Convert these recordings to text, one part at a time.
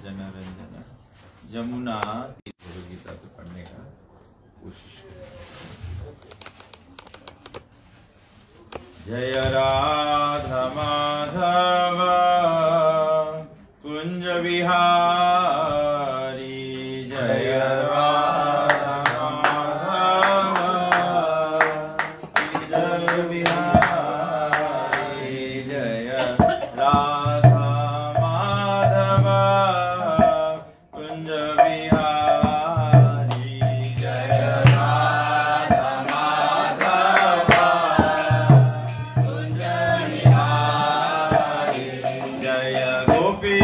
जन रंजन जमुना गीता पे पढ़ने का कोशिश करें। जय राधा माधव कुंज विहारी, जय राधा माधव कुंज विहारी, जय राधा माधव कुंज विहारी, जय राधा माधव कुंज विहारी, जय गोपी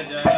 Jai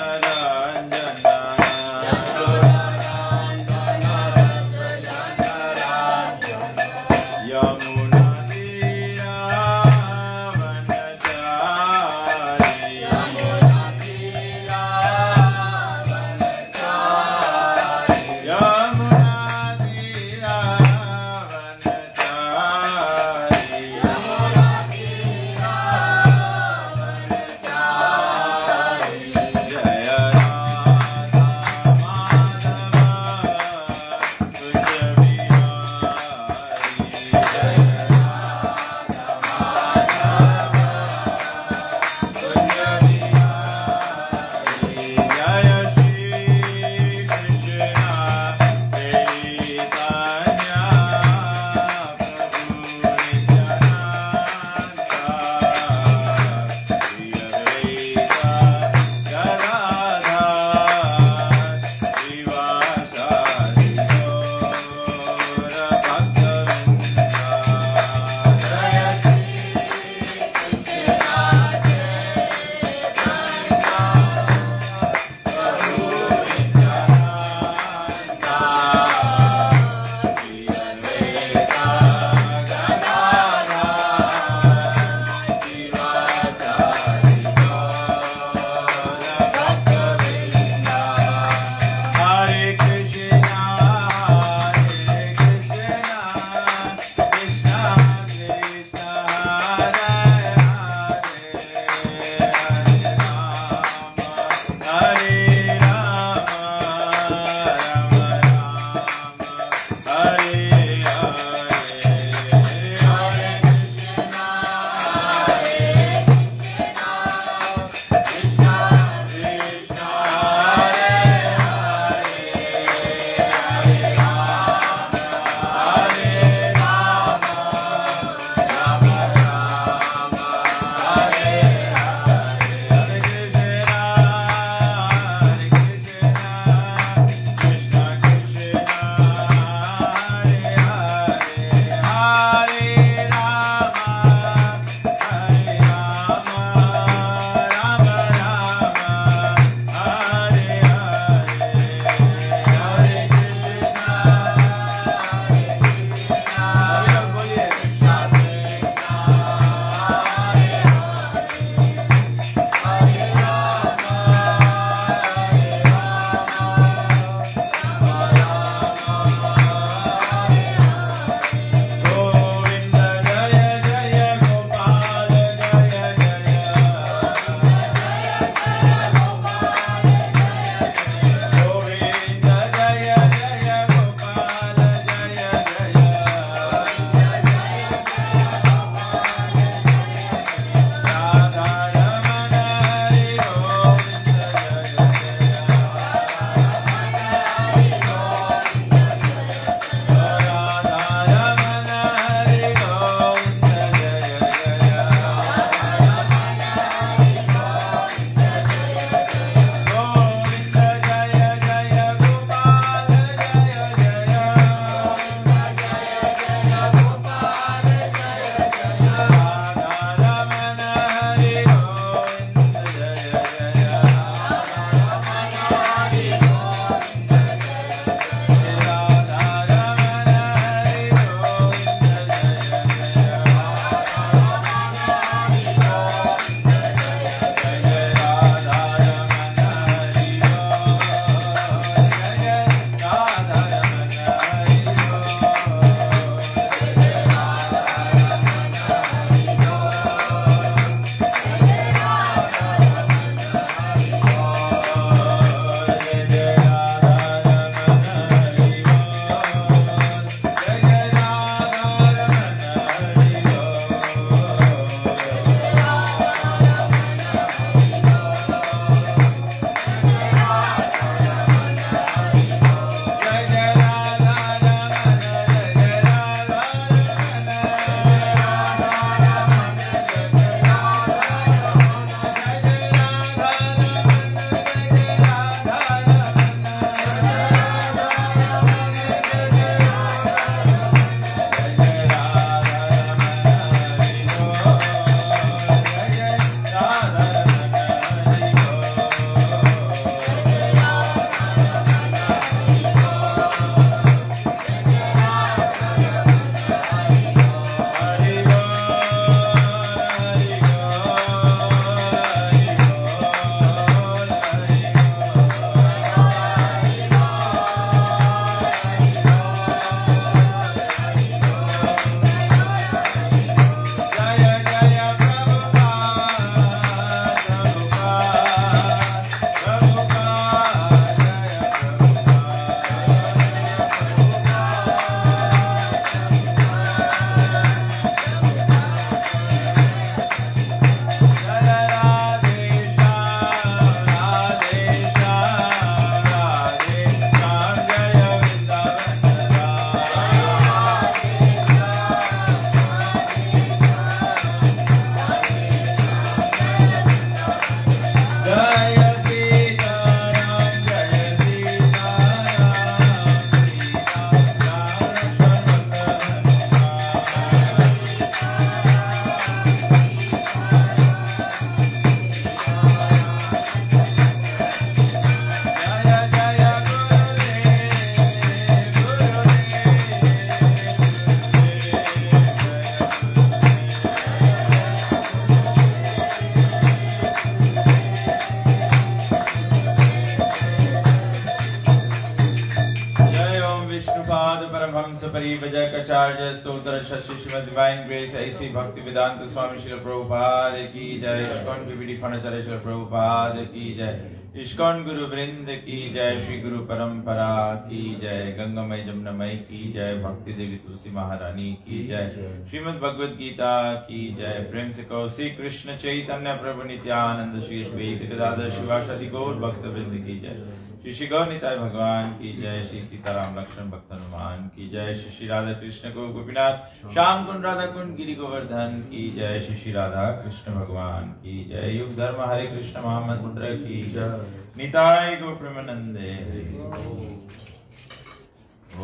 परिभजकाचार्य स्तोत्र शशि श्रीमद डिवाइन ग्रेस ऐसी भक्ति वेदांत स्वामी श्री प्रभुपाद की जय। इस्कॉन बीबीडी फणाचार्य श्री प्रभुपाद की जय। इस्कॉन गुरु वृंद की जय। श्री गुरु परंपरा की जय। गंगामय जमुनामय की जय। भक्ति देवी तुलसी महारानी की जय। श्रीमद भगवद गीता की जय। प्रेम से कहो श्री कृष्ण चैतन्य प्रभु नित्यानंद श्री अद्वैत गदाधर शिवासादि गौर भक्त वृंद की जय। श्री श्री गौर निताय भगवान की जय। श्री सीताराम लक्ष्मण भक्त हनुमान की जय। श्री श्री राधा कृष्ण को गोपीनाथ श्याम कुंड राधा कुंड गिरि गोवर्धन की जय। श्री श्री राधा कृष्ण भगवान की जय। युग धर्म हरे कृष्ण महामंत्र की जय। निताय गो प्रेमानंदे।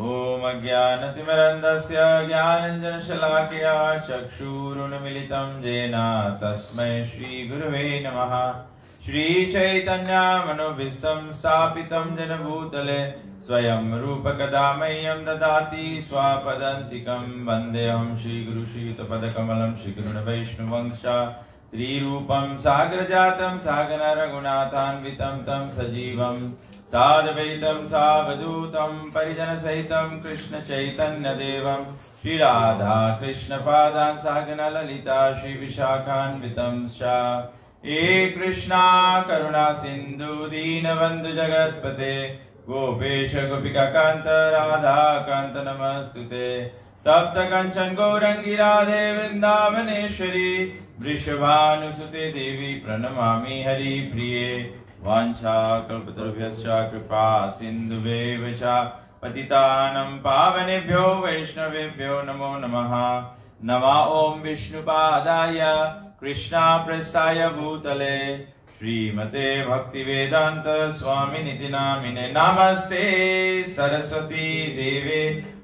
ओम अज्ञानतिमिरन्धस्य ज्ञानाञ्जनशलाकया चक्षुरुन्मीलितं येन तस्मै श्री गुरवे नमः। श्री चैतन्य मनोभीष्टं स्थापितं जन भूतले स्वयं रूप कदा मह्यं ददाति स्वापदान्तिकं। वन्देऽहं श्री गुरु श्रीयुतपदकमलं श्री गुरुन् वैष्णवंश्च श्रीरूपं साग्रजातं सागर रघुनाथान्वितं तं सजीवं साद्वैतं सावधूतं परिजनसहितं कृष्ण चैतन्य देवं श्री राधा कृष्ण पादान् सागर ललिता श्री विशाखान्वितं च। हे कृष्णा करुणा सिंधु दीनबंधु जगतपते गोपेश गोपिका कांत राधा कांत नमस्तुते। तप्त कंचन गौरंगी राधे वृंदावनेश्वरी वृषभानुसुते देवी प्रणमामि हरि प्रिये। वाञ्छा कल्पतरुभ्यश्च कृपा सिन्धुभ्येव च पतितानं पावनेभ्यो वैष्णवेभ्यो नमो नमः। नमः ओम विष्णुपादाय कृष्णा प्रस्थाय भूतले श्रीमते भक्ति वेदांत स्वामी निति नामिने। नमस्ते सरस्वती देवे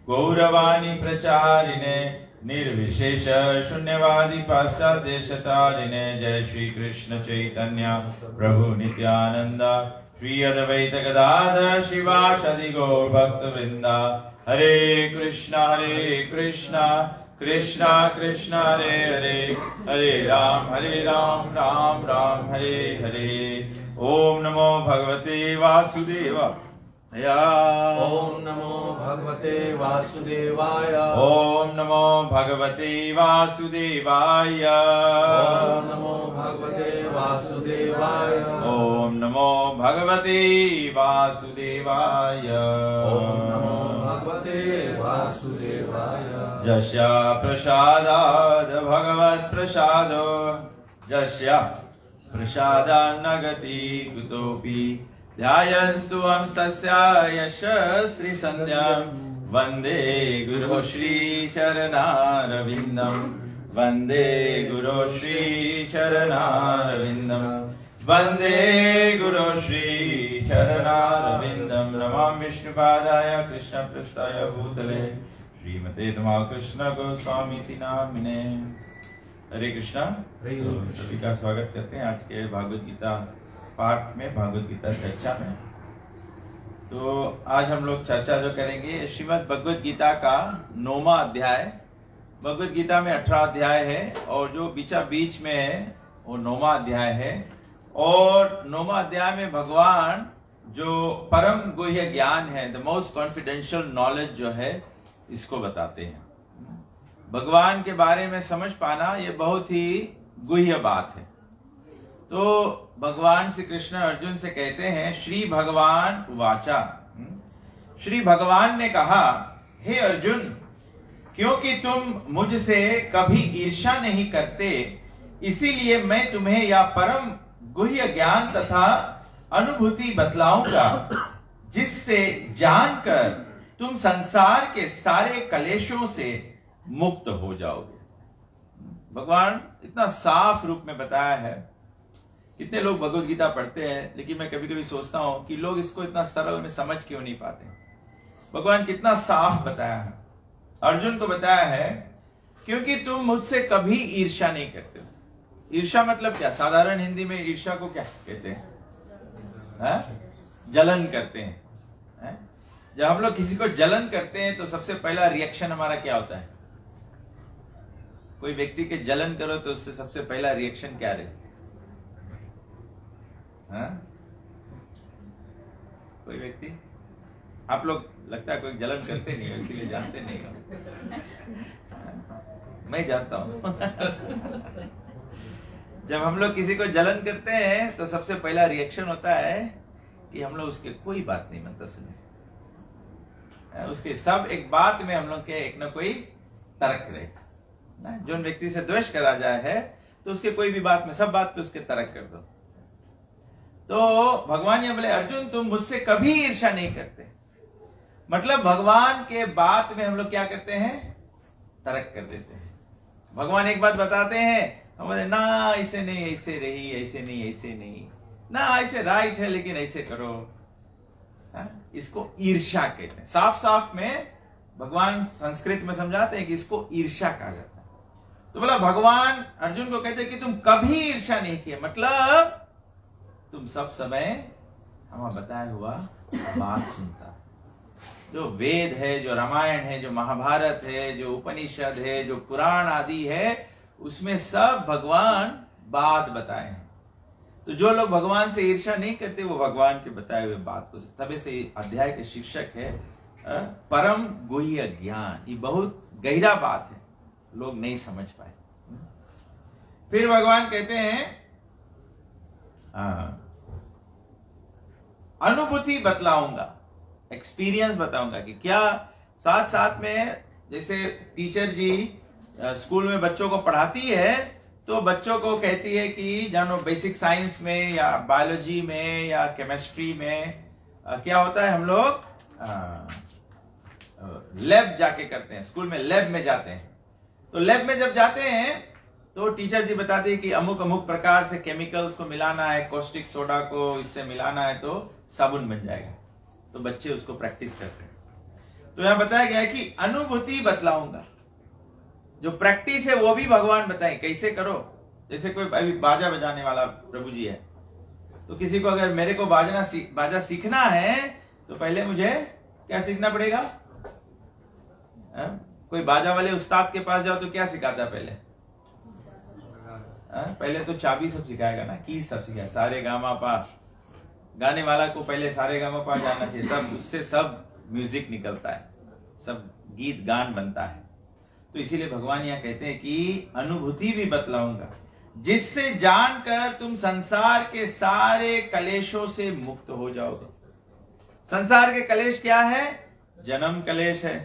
गौरवाणी प्रचारिणे निर्विशेष शून्यवादी पाश्चात्यदेशतारिणे। जय श्री कृष्ण चैतन्य प्रभु नित्यानंद श्री अद्वैत गदाधर शिवासादि गौर भक्त वृंदा। हरे कृष्णा कृष्णा कृष्णा हरे हरे हरे राम राम राम हरे हरे। ओम नमो भगवते वासुदेवाय। ओम नमो भगवते वासुदेवाय। ओम नमो भगवते वासुदेवाय। ओम नमो भगवते वासुदेवाय। ओम नमो भगवते वासुदेवाय। ओम नमो भगवते वासुदेवाय। जस्या प्रसादाद भगवत प्रसादो जस्या प्रसादान्न गति कुतोऽपि ध्यायन्तु हम सस्या यशस्वी संध्यां। वंदे गुरु श्री चरणारविन्दं। वंदे गुरु श्री चरणारविन्दं। वंदे गुरु श्री चरणारविन्दं। नमामि विष्णुपादाय कृष्ण प्रस्थाय भूतले श्रीमते कृष्ण गोस्वामी नामिने। हरे कृष्णा। सभी का स्वागत करते हैं आज के भागवत गीता पाठ में, भागवत गीता चर्चा में। तो आज हम लोग चर्चा जो करेंगे श्रीमद् भगवत गीता का 9वां अध्याय। भगवत गीता में 18 अध्याय है और जो बीचा बीच में है वो 9वां अध्याय है। और 9वां अध्याय में भगवान जो परम गुह्य ज्ञान है, द मोस्ट कॉन्फिडेंशियल नॉलेज जो है, इसको बताते हैं। भगवान के बारे में समझ पाना ये बहुत ही गुह्य बात है। तो भगवान श्री कृष्ण अर्जुन से कहते हैं श्री भगवान वाचा। श्री भगवान ने कहा, हे अर्जुन, क्योंकि तुम मुझसे कभी ईर्ष्या नहीं करते, इसीलिए मैं तुम्हें यह परम गुह्य ज्ञान तथा अनुभूति बतलाऊंगा, जिससे जानकर तुम संसार के सारे कलेशों से मुक्त हो जाओगे। भगवान इतना साफ रूप में बताया है। कितने लोग भगवत गीता पढ़ते हैं, लेकिन मैं कभी कभी सोचता हूं कि लोग इसको इतना सरल में समझ क्यों नहीं पाते। भगवान कितना साफ बताया है। अर्जुन को बताया है क्योंकि तुम मुझसे कभी ईर्ष्या नहीं करते हो। ईर्ष्या मतलब क्या? साधारण हिंदी में ईर्ष्या को क्या कहते हैं? जलन करते हैं। जब हम लोग किसी को जलन करते हैं तो सबसे पहला रिएक्शन हमारा क्या होता है? कोई व्यक्ति के जलन करो तो उससे सबसे पहला रिएक्शन क्या रहे? कोई व्यक्ति आप लोग लगता है कोई जलन करते नहीं हो, इसीलिए जानते नहीं हो। मैं जानता हूं। जब हम लोग किसी को जलन करते हैं तो सबसे पहला रिएक्शन होता है कि हम लोग उसके कोई बात नहीं मानता सुने, उसके सब एक बात में हम लोग के एक ना कोई तर्क रहे। जो व्यक्ति से द्वेष करा जाए है तो उसके कोई भी बात में, सब बात पे उसके तर्क कर दो। तो भगवान ये बोले अर्जुन तुम मुझसे कभी ईर्ष्या नहीं करते, मतलब भगवान के बात में हम लोग क्या करते हैं, तर्क कर देते हैं। भगवान एक बात बताते हैं, हम बोले ना ऐसे नहीं, ऐसे रही, ऐसे नहीं, ऐसे नहीं, ना ऐसे राइट है लेकिन ऐसे करो। इसको ईर्ष्या कहते हैं। साफ साफ में भगवान संस्कृत में समझाते हैं कि इसको ईर्ष्या कहा जाता है। तो बोला भगवान अर्जुन को कहते हैं कि तुम कभी ईर्ष्या नहीं किए, मतलब तुम सब समय हमारा बताया हुआ बात सुनता। जो वेद है, जो रामायण है, जो महाभारत है, जो उपनिषद है, जो पुराण आदि है, उसमें सब भगवान बात बताए हैं। तो जो लोग भगवान से ईर्ष्या नहीं करते वो भगवान के बताए हुए बात को, तभी से अध्याय के शीर्षक है परम गुह्य ज्ञान। ये बहुत गहरा बात है, लोग नहीं समझ पाए। फिर भगवान कहते हैं अनुभूति बतलाऊंगा, एक्सपीरियंस बताऊंगा कि क्या। साथ साथ में जैसे टीचर जी स्कूल में बच्चों को पढ़ाती है तो बच्चों को कहती है कि जानो बेसिक साइंस में या बायोलॉजी में या केमिस्ट्री में क्या होता है, हम लोग लैब जाके करते हैं। स्कूल में लैब में जाते हैं, तो लैब में जब जाते हैं तो टीचर जी बताती है कि अमुक अमुक प्रकार से केमिकल्स को मिलाना है, कॉस्टिक सोडा को इससे मिलाना है तो साबुन बन जाएगा। तो बच्चे उसको प्रैक्टिस करते हैं। तो यहां बताया गया है कि अनुभूति बतलाऊंगा, जो प्रैक्टिस है वो भी भगवान बताएं कैसे करो। जैसे कोई अभी बाजा बजाने वाला प्रभु जी है, तो किसी को अगर मेरे को बाजा सीखना है तो पहले मुझे क्या सीखना पड़ेगा। कोई बाजा वाले उस्ताद के पास जाओ तो क्या सिखाता है पहले, पहले तो चाबी सब सिखाएगा ना, की सब सिखाएगा, सारे गामा पा। गाने वाला को पहले सारे गामा पा जाना चाहिए, तब उससे सब म्यूजिक निकलता है, सब गीत गान बनता है। तो इसीलिए भगवान यहां कहते हैं कि अनुभूति भी बतलाऊंगा, जिससे जानकर तुम संसार के सारे कलेशों से मुक्त हो जाओगे। संसार के कलेश क्या है, जन्म कलेश है,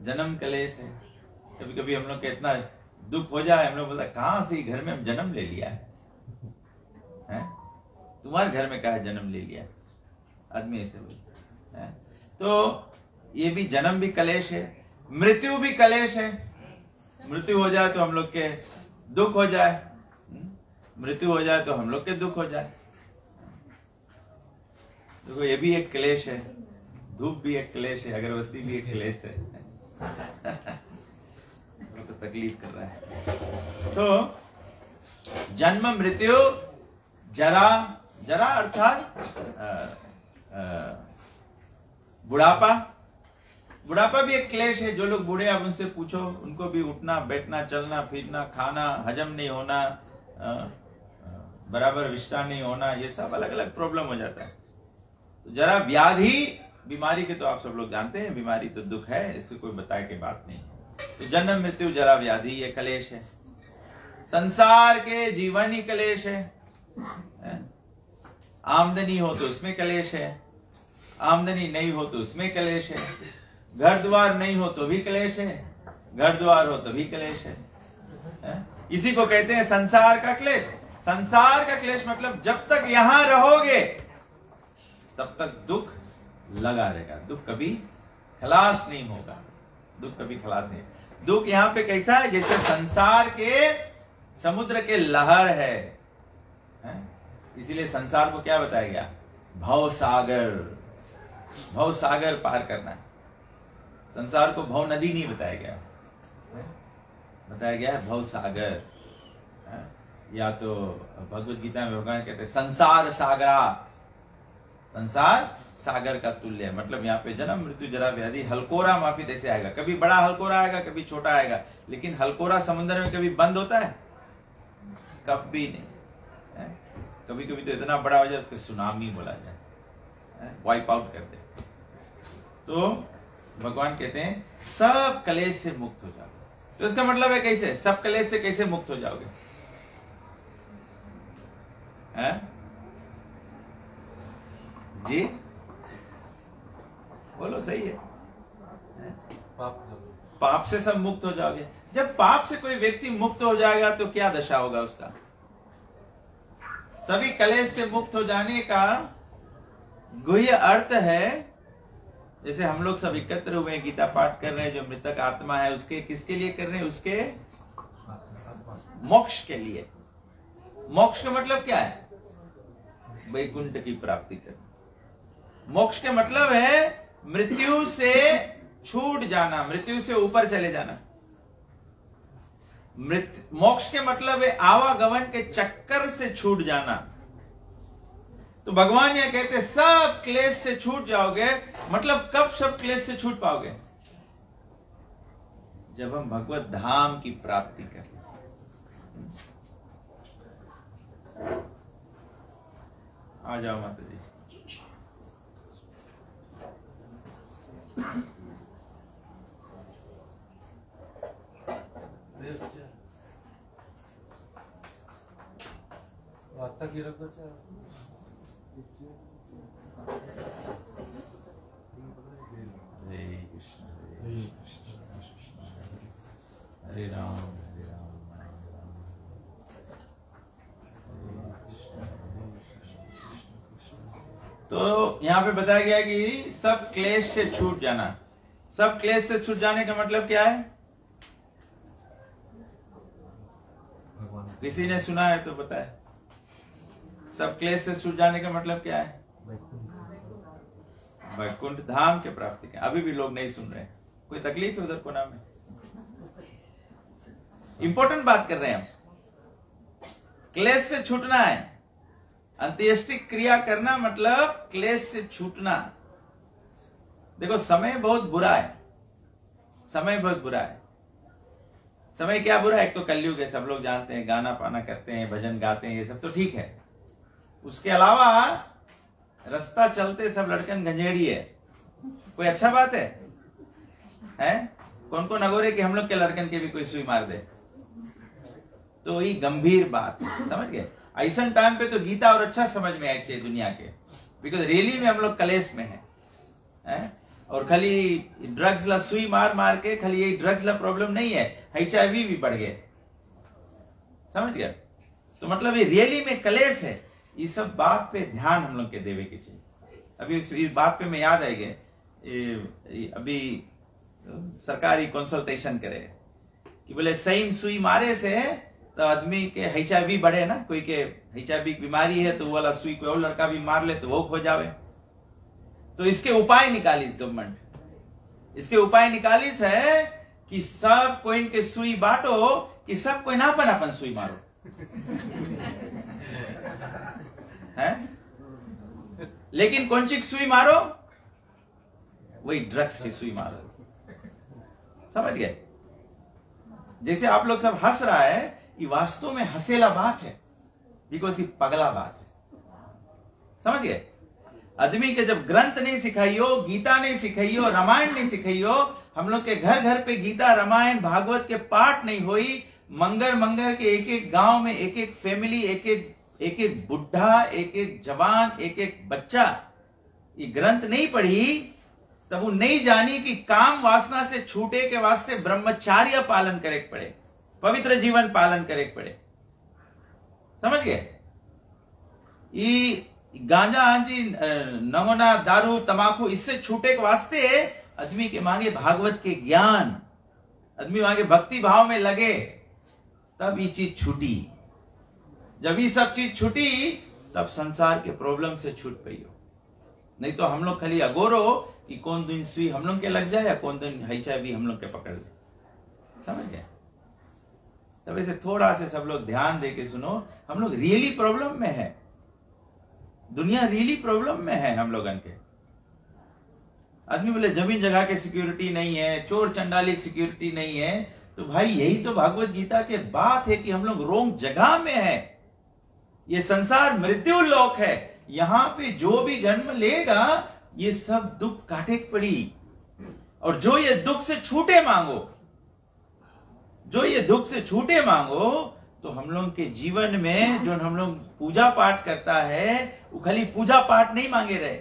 जन्म कलेश है। कभी कभी हम लोग के इतना दुख हो जाए, हम लोग बोलते कहां से घर में हम जन्म ले लिया है, तुम्हारे घर में कहा जन्म ले लिया, आदमी ऐसे बोलते हैं। तो ये भी जन्म भी कलेश है, मृत्यु भी कलेश है। मृत्यु हो जाए तो हम लोग के दुख हो जाए, मृत्यु हो जाए तो हम लोग के दुख हो जाए। देखो ये भी एक क्लेश है, धूप भी एक क्लेश है, अगरबत्ती भी एक क्लेश है। तो तकलीफ कर रहा है। तो जन्म मृत्यु जरा, जरा अर्थात बुढ़ापा, बुढ़ापा भी एक क्लेश है। जो लोग बूढ़े आप उनसे पूछो, उनको भी उठना बैठना चलना फिरना खाना हजम नहीं होना, बराबर विष्ठा नहीं होना, ये सब अलग अलग प्रॉब्लम हो जाता है। तो जरा व्याधि, बीमारी के तो आप सब लोग जानते हैं, बीमारी तो दुख है, इससे कोई बताए की बात नहीं। तो जन्म मृत्यु जरा व्याधि ये कलेश है। संसार के जीवन ही कलेश है। आमदनी हो तो उसमें कलेश है, आमदनी नहीं हो तो उसमें कलेश है, घर द्वार नहीं हो तो भी कलेश है, घर द्वार हो तो भी कलेश है। इसी को कहते हैं संसार का क्लेश। संसार का क्लेश मतलब जब तक यहां रहोगे तब तक दुख लगा रहेगा, दुख कभी खलास नहीं होगा, दुख कभी खलास नहीं। दुख यहां पे कैसा है, जैसे संसार के समुद्र के लहर है। इसीलिए संसार को क्या बताया गया, भव सागर, भव सागर पार करना है। संसार को भव नदी नहीं बताया गया, बताया गया है भव सागर। या तो भगवत गीता में भगवान कहते हैं संसार सागरा, संसार सागर का तुल्य, मतलब यहाँ पे जन्म मृत्यु जरा व्याधि हलकोरा माफी ऐसे आएगा। कभी बड़ा हलकोरा आएगा, कभी छोटा आएगा, लेकिन हलकोरा समुद्र में कभी बंद होता है, कभी नहीं। कभी कभी तो इतना बड़ा हो जाए उसको सुनामी बोला जाए। वाइप आउट कर दे। तो भगवान कहते हैं सब कलेश से मुक्त हो जाओगे। तो इसका मतलब है कैसे, सब कलेश से कैसे मुक्त हो जाओगे? जी बोलो, सही है? पाप से सब मुक्त हो जाओगे। जब पाप से कोई व्यक्ति मुक्त हो जाएगा तो क्या दशा होगा उसका? सभी कलेश से मुक्त हो जाने का गुह्य अर्थ है, जैसे हम लोग सब एकत्र हुए हैं, गीता पाठ कर रहे हैं, जो मृतक आत्मा है उसके किसके लिए कर रहे हैं? उसके मोक्ष के लिए। मोक्ष का मतलब क्या है? वैकुंठ की प्राप्ति करना। मोक्ष का मतलब है मृत्यु से छूट जाना, मृत्यु से ऊपर चले जाना। मोक्ष के मतलब है आवागमन के चक्कर से छूट जाना। तो भगवान यह कहते सब क्लेश से छूट जाओगे। मतलब कब सब क्लेश से छूट पाओगे? जब हम भगवत धाम की प्राप्ति करें। आ जाओ माता जी। वार्ता की रखो हरे कृष्ण हरे राम हरे राम तो यहां पे बताया गया कि सब क्लेश से छूट जाना। सब क्लेश से छूट जाने का मतलब क्या है? किसी ने सुना है तो बताए। सब क्लेश से छूट जाने का मतलब क्या है? वैकुंठ धाम के प्राप्ति का। अभी भी लोग नहीं सुन रहे। कोई तकलीफ है उधर कोना में? इंपॉर्टेंट बात कर रहे हैं हम। क्लेश से छूटना है। अंत्येष्टि क्रिया करना मतलब क्लेश से छूटना। देखो समय बहुत बुरा है। समय बहुत बुरा है। समय क्या बुरा है? एक तो कलयुग है, सब लोग जानते हैं, गाना पाना करते हैं, भजन गाते हैं, ये सब तो ठीक है। उसके अलावा रास्ता चलते सब लड़कन गंजेड़ी है। कोई अच्छा बात है? कौन कौन अगोरे कि हम लोग के लड़कन के भी कोई सुई मार दे? तो ये गंभीर बात है, समझ गए? ऐसा टाइम पे तो गीता और अच्छा समझ में आए चाहिए दुनिया के, बिकॉज रियली में हम लोग कलेश में हैं। और खाली ड्रग्स ला सुई मार मार के खाली यही ड्रग्स ला प्रॉब्लम नहीं है, HIV भी बढ़ गए, समझ गया? तो मतलब ये रियली में कलेश है। ये सब बात पे ध्यान हम लोग के देवे के चाहिए। अभी इस बात पे मैं याद आएगा, अभी सरकारी कंसल्टेशन करे कि बोले सही सुई मारे से तो आदमी के HIV बढ़े ना। कोई के HIV बीमारी है तो वो वाला सुई कोई और लड़का भी मार ले तो वो हो जावे। तो इसके उपाय निकालिस गवर्नमेंट। इसके उपाय निकालिस है कि सब कोई के सुई बांटो, कि सब कोई नापन सुई मारो है। लेकिन कौन सी सुई मारो? वही ड्रग्स की सुई मारो। समझ गए? जैसे आप लोग सब हंस रहा है, ये वास्तव में हंसेला बात है, बिकॉज ये पगला बात है। समझ गए? आदमी के जब ग्रंथ नहीं सिखाइयो, गीता नहीं सिखाइयो, रामायण नहीं सिखाइयो, हम लोग के घर घर पे गीता रामायण भागवत के पाठ नहीं हुई, मंगर मंगर के एक एक गांव में एक एक फैमिली, एक एक बुढ़ा, एक एक जवान, एक एक बच्चा ये ग्रंथ नहीं पढ़ी, तब वो नहीं जानी कि काम वासना से छूटे के वास्ते ब्रह्मचार्य पालन करे पड़े, पवित्र जीवन पालन करे पड़े। समझ गए? गांजा हांजी नमोना दारू तमाकू इससे छूटे के वास्ते आदमी के मांगे भागवत के ज्ञान, आदमी मांगे भक्ति भाव में लगे, तब ये चीज छूटी। जब ये सब चीज छूटी तब संसार के प्रॉब्लम से छूट पाई हो। नहीं तो हम लोग खाली अगोरो कि कौन दिन सुई हम लोग के लग जाए या कौन दिन HIV हम लोग के पकड़ ले। समझ गए? तब ऐसे थोड़ा से सब लोग ध्यान दे के सुनो, हम लोग रियली प्रॉब्लम में है। दुनिया रियली प्रॉब्लम में है हम लोगन के। आदमी बोले जमीन जगह के सिक्योरिटी नहीं है, चोर चंडाली सिक्योरिटी नहीं है, तो भाई यही तो भागवत गीता के बात है कि हम लोग रोंग जगह में है। ये संसार मृत्यु लोक है। यहां पे जो भी जन्म लेगा ये सब दुख काटे पड़ी, और जो ये दुख से छूटे मांगो, जो ये दुख से छूटे मांगो, तो हम लोग के जीवन में जो हम लोग पूजा पाठ करता है वो खाली पूजा पाठ नहीं मांगे रहे,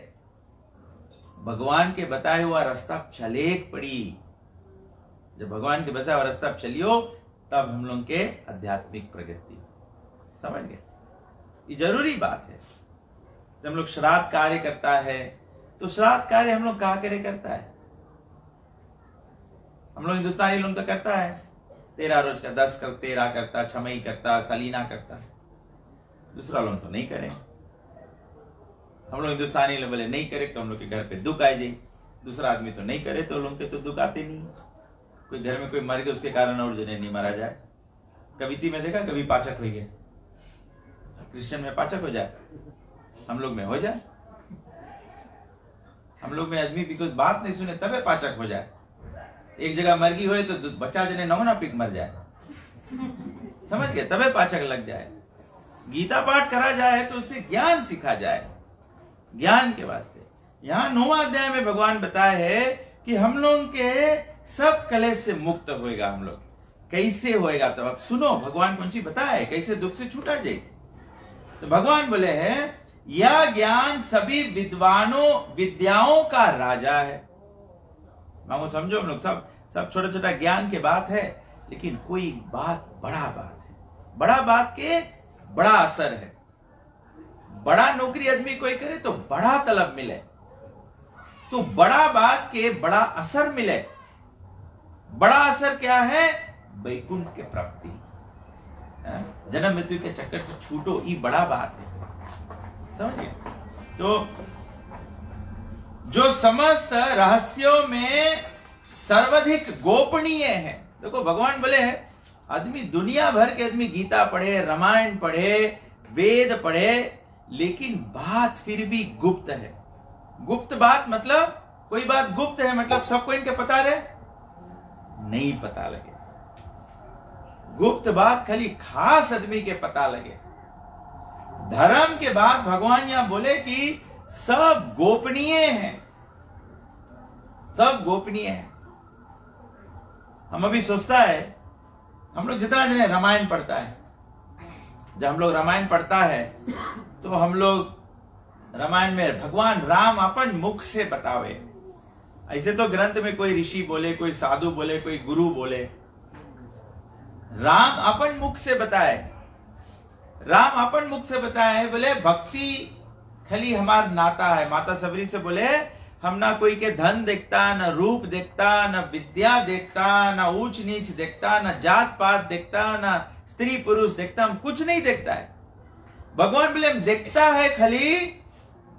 भगवान के बताए हुआ रास्ता चले पड़ी। जब भगवान के बताया हुआ रास्ता चलियो तब हम लोग के आध्यात्मिक प्रगति। समझ गए? ये जरूरी बात है। जब हम लोग श्राद्ध कार्य करता है तो श्राद्ध कार्य हम लोग कहां करे करता है? हम लोग हिंदुस्तानी लोग तो करता है 13 रोज का, 10 कर 13 करता, छमई करता, सलीना करता। दूसरा लोग तो नहीं करे। हम लोग हिंदुस्तानी लोग बोले नहीं करे तो हम लोग के घर पे दुख आ जाए। दूसरा आदमी तो नहीं करे तो लोग के तो दुख आते नहीं। कोई घर में कोई मर गया उसके कारण और जने नहीं मारा जाए। कविती में देखा कभी पाचक हो गया, क्रिश्चियन में पाचक हो जाए, हम लोग में हो जाए। हम लोग में आदमी बिकॉज बात नहीं सुने तबे पाचक हो जाए। एक जगह मरगी हो तो बच्चा जने नौना पिक मर जाए, समझ गए? तबे पाचक लग जाए। गीता पाठ करा जाए तो उससे ज्ञान सीखा जाए, ज्ञान के वास्ते। यहां 9वां अध्याय में भगवान बताए है कि हम लोग के सब कलेश से मुक्त होएगा। हम लोग कैसे होएगा? तो अब सुनो भगवान कौन सी बताए कैसे दुख से छूटा जाए। तो भगवान बोले हैं यह ज्ञान सभी विद्याओं का राजा है। मांगो समझो, हम लोग सब छोटा छोटा ज्ञान के बात है, लेकिन कोई बात बड़ा बात है। बड़ा बात के बड़ा असर है। बड़ा नौकरी आदमी कोई करे तो बड़ा तलब मिले, तो बड़ा बात के बड़ा असर मिले। बड़ा असर क्या है? वैकुंठ के प्राप्ति, जन्म मृत्यु के चक्कर से छूटो, ये बड़ा बात है। समझिए? तो जो समस्त रहस्यों में सर्वाधिक गोपनीय है। देखो भगवान बोले हैं आदमी दुनिया भर के आदमी गीता पढ़े, रामायण पढ़े, वेद पढ़े, लेकिन बात फिर भी गुप्त है। गुप्त बात मतलब कोई बात गुप्त है मतलब सबको इनके पता रहे नहीं पता लगे। गुप्त बात खाली खास आदमी के पता लगे। धर्म के बाद भगवान यहां बोले कि सब गोपनीय है, सब गोपनीय है। हम अभी सोचता है, हम लोग जितना जने रामायण पढ़ता है, जब हम लोग रामायण पढ़ता है तो हम लोग रामायण में भगवान राम अपन मुख से बतावे। ऐसे तो ग्रंथ में कोई ऋषि बोले, कोई साधु बोले, कोई गुरु बोले। राम अपन मुख से बताए, राम अपन मुख से बताए। बोले भक्ति खाली हमार नाता है। माता सबरी से बोले हम ना कोई के धन देखता, न रूप देखता, न विद्या देखता, न ऊंच नीच देखता, न जात पात देखता, न स्त्री पुरुष देखता, हम कुछ नहीं देखता है। भगवान बोले हम देखता है खाली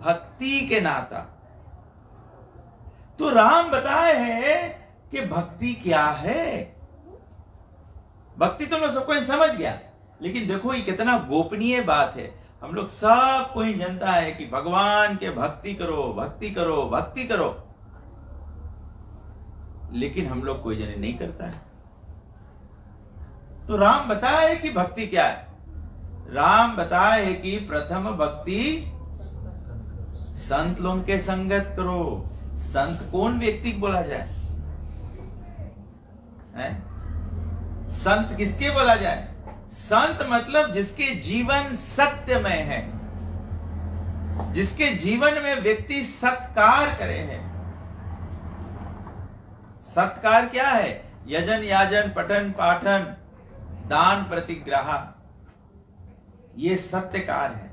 भक्ति के नाता। तो राम बताए हैं कि भक्ति क्या है। भक्ति तो मैं सबको समझ गया, लेकिन देखो ये कितना गोपनीय बात है। हम लोग सब कोई जानता है कि भगवान के भक्ति करो, भक्ति करो, भक्ति करो, लेकिन हम लोग कोई जने नहीं करता है। तो राम बताए कि भक्ति क्या है। राम बताए कि प्रथम भक्ति संत लोगों के संगत करो। संत कौन व्यक्ति बोला जाए? संत किसके बोला जाए? संत मतलब जिसके जीवन सत्य में है, जिसके जीवन में व्यक्ति सत्कार करे हैं। सत्कार क्या है? यजन याजन पठन पाठन दान प्रतिग्रह, ये सत्यकार है।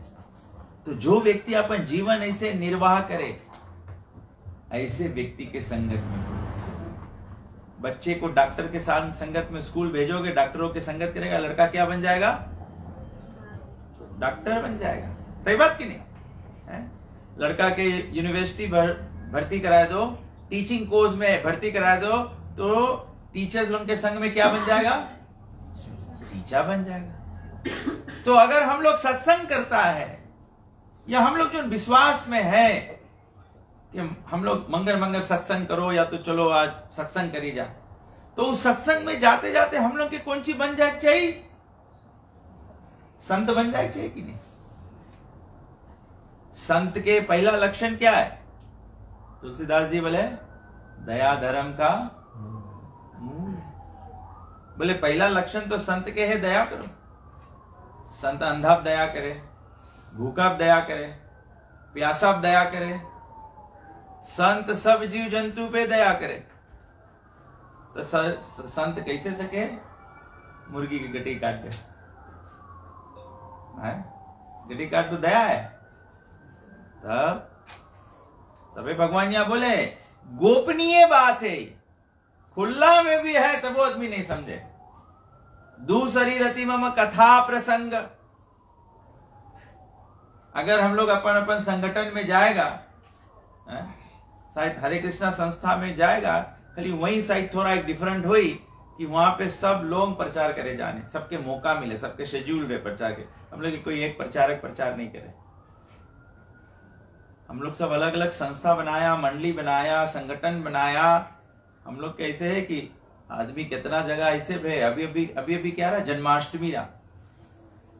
तो जो व्यक्ति अपन जीवन ऐसे निर्वाह करे, ऐसे व्यक्ति के संगत में। बच्चे को डॉक्टर के साथ संगत में स्कूल भेजोगे, डॉक्टरों के संगत करेगा, लड़का क्या बन जाएगा? डॉक्टर बन जाएगा। सही बात की नहीं है? लड़का के यूनिवर्सिटी भर्ती करा दो, टीचिंग कोर्स में भर्ती करा दो, तो टीचर्स लोग के संग में क्या बन जाएगा? टीचर बन जाएगा। तो अगर हम लोग सत्संग करता है, या हम लोग जो विश्वास में है कि हम लोग मंगल सत्संग करो, या तो चलो आज सत्संग करी जा, तो उस सत्संग में जाते जाते हम लोग की कौन सी बन जाए चाहिए? संत बन जाए चाहिए कि नहीं? संत के पहला लक्षण क्या है? तुलसीदास जी बोले दया धर्म का मूल। बोले पहला लक्षण तो संत के है दया करो। संत अंधा दया करे, भूखा दया करे, प्यासा दया करे, संत सब जीव जंतु पे दया करे। तो संत कैसे सके? मुर्गी की गटी काट दे, गटी काट तो दया है। तबे भगवान यहां बोले गोपनीय बात है, खुला में भी है तब वो आदमी नहीं समझे। दूसरी रति मम कथा प्रसंग। अगर हम लोग अपन अपन संगठन में जाएगा, शायद हरे कृष्णा संस्था में जाएगा, खाली वही शायद थोड़ा एक डिफरेंट हुई कि वहां पे सब लोग प्रचार करे जाने, सबके मौका मिले, सबके शेड्यूल में प्रचार के। हम लोग कोई एक प्रचारक प्रचार नहीं करे। हम लोग सब अलग अलग संस्था बनाया, मंडली बनाया, संगठन बनाया। हम लोग कैसे है कि आदमी कितना जगह ऐसे है। अभी क्या रहा, जन्माष्टमी रहा,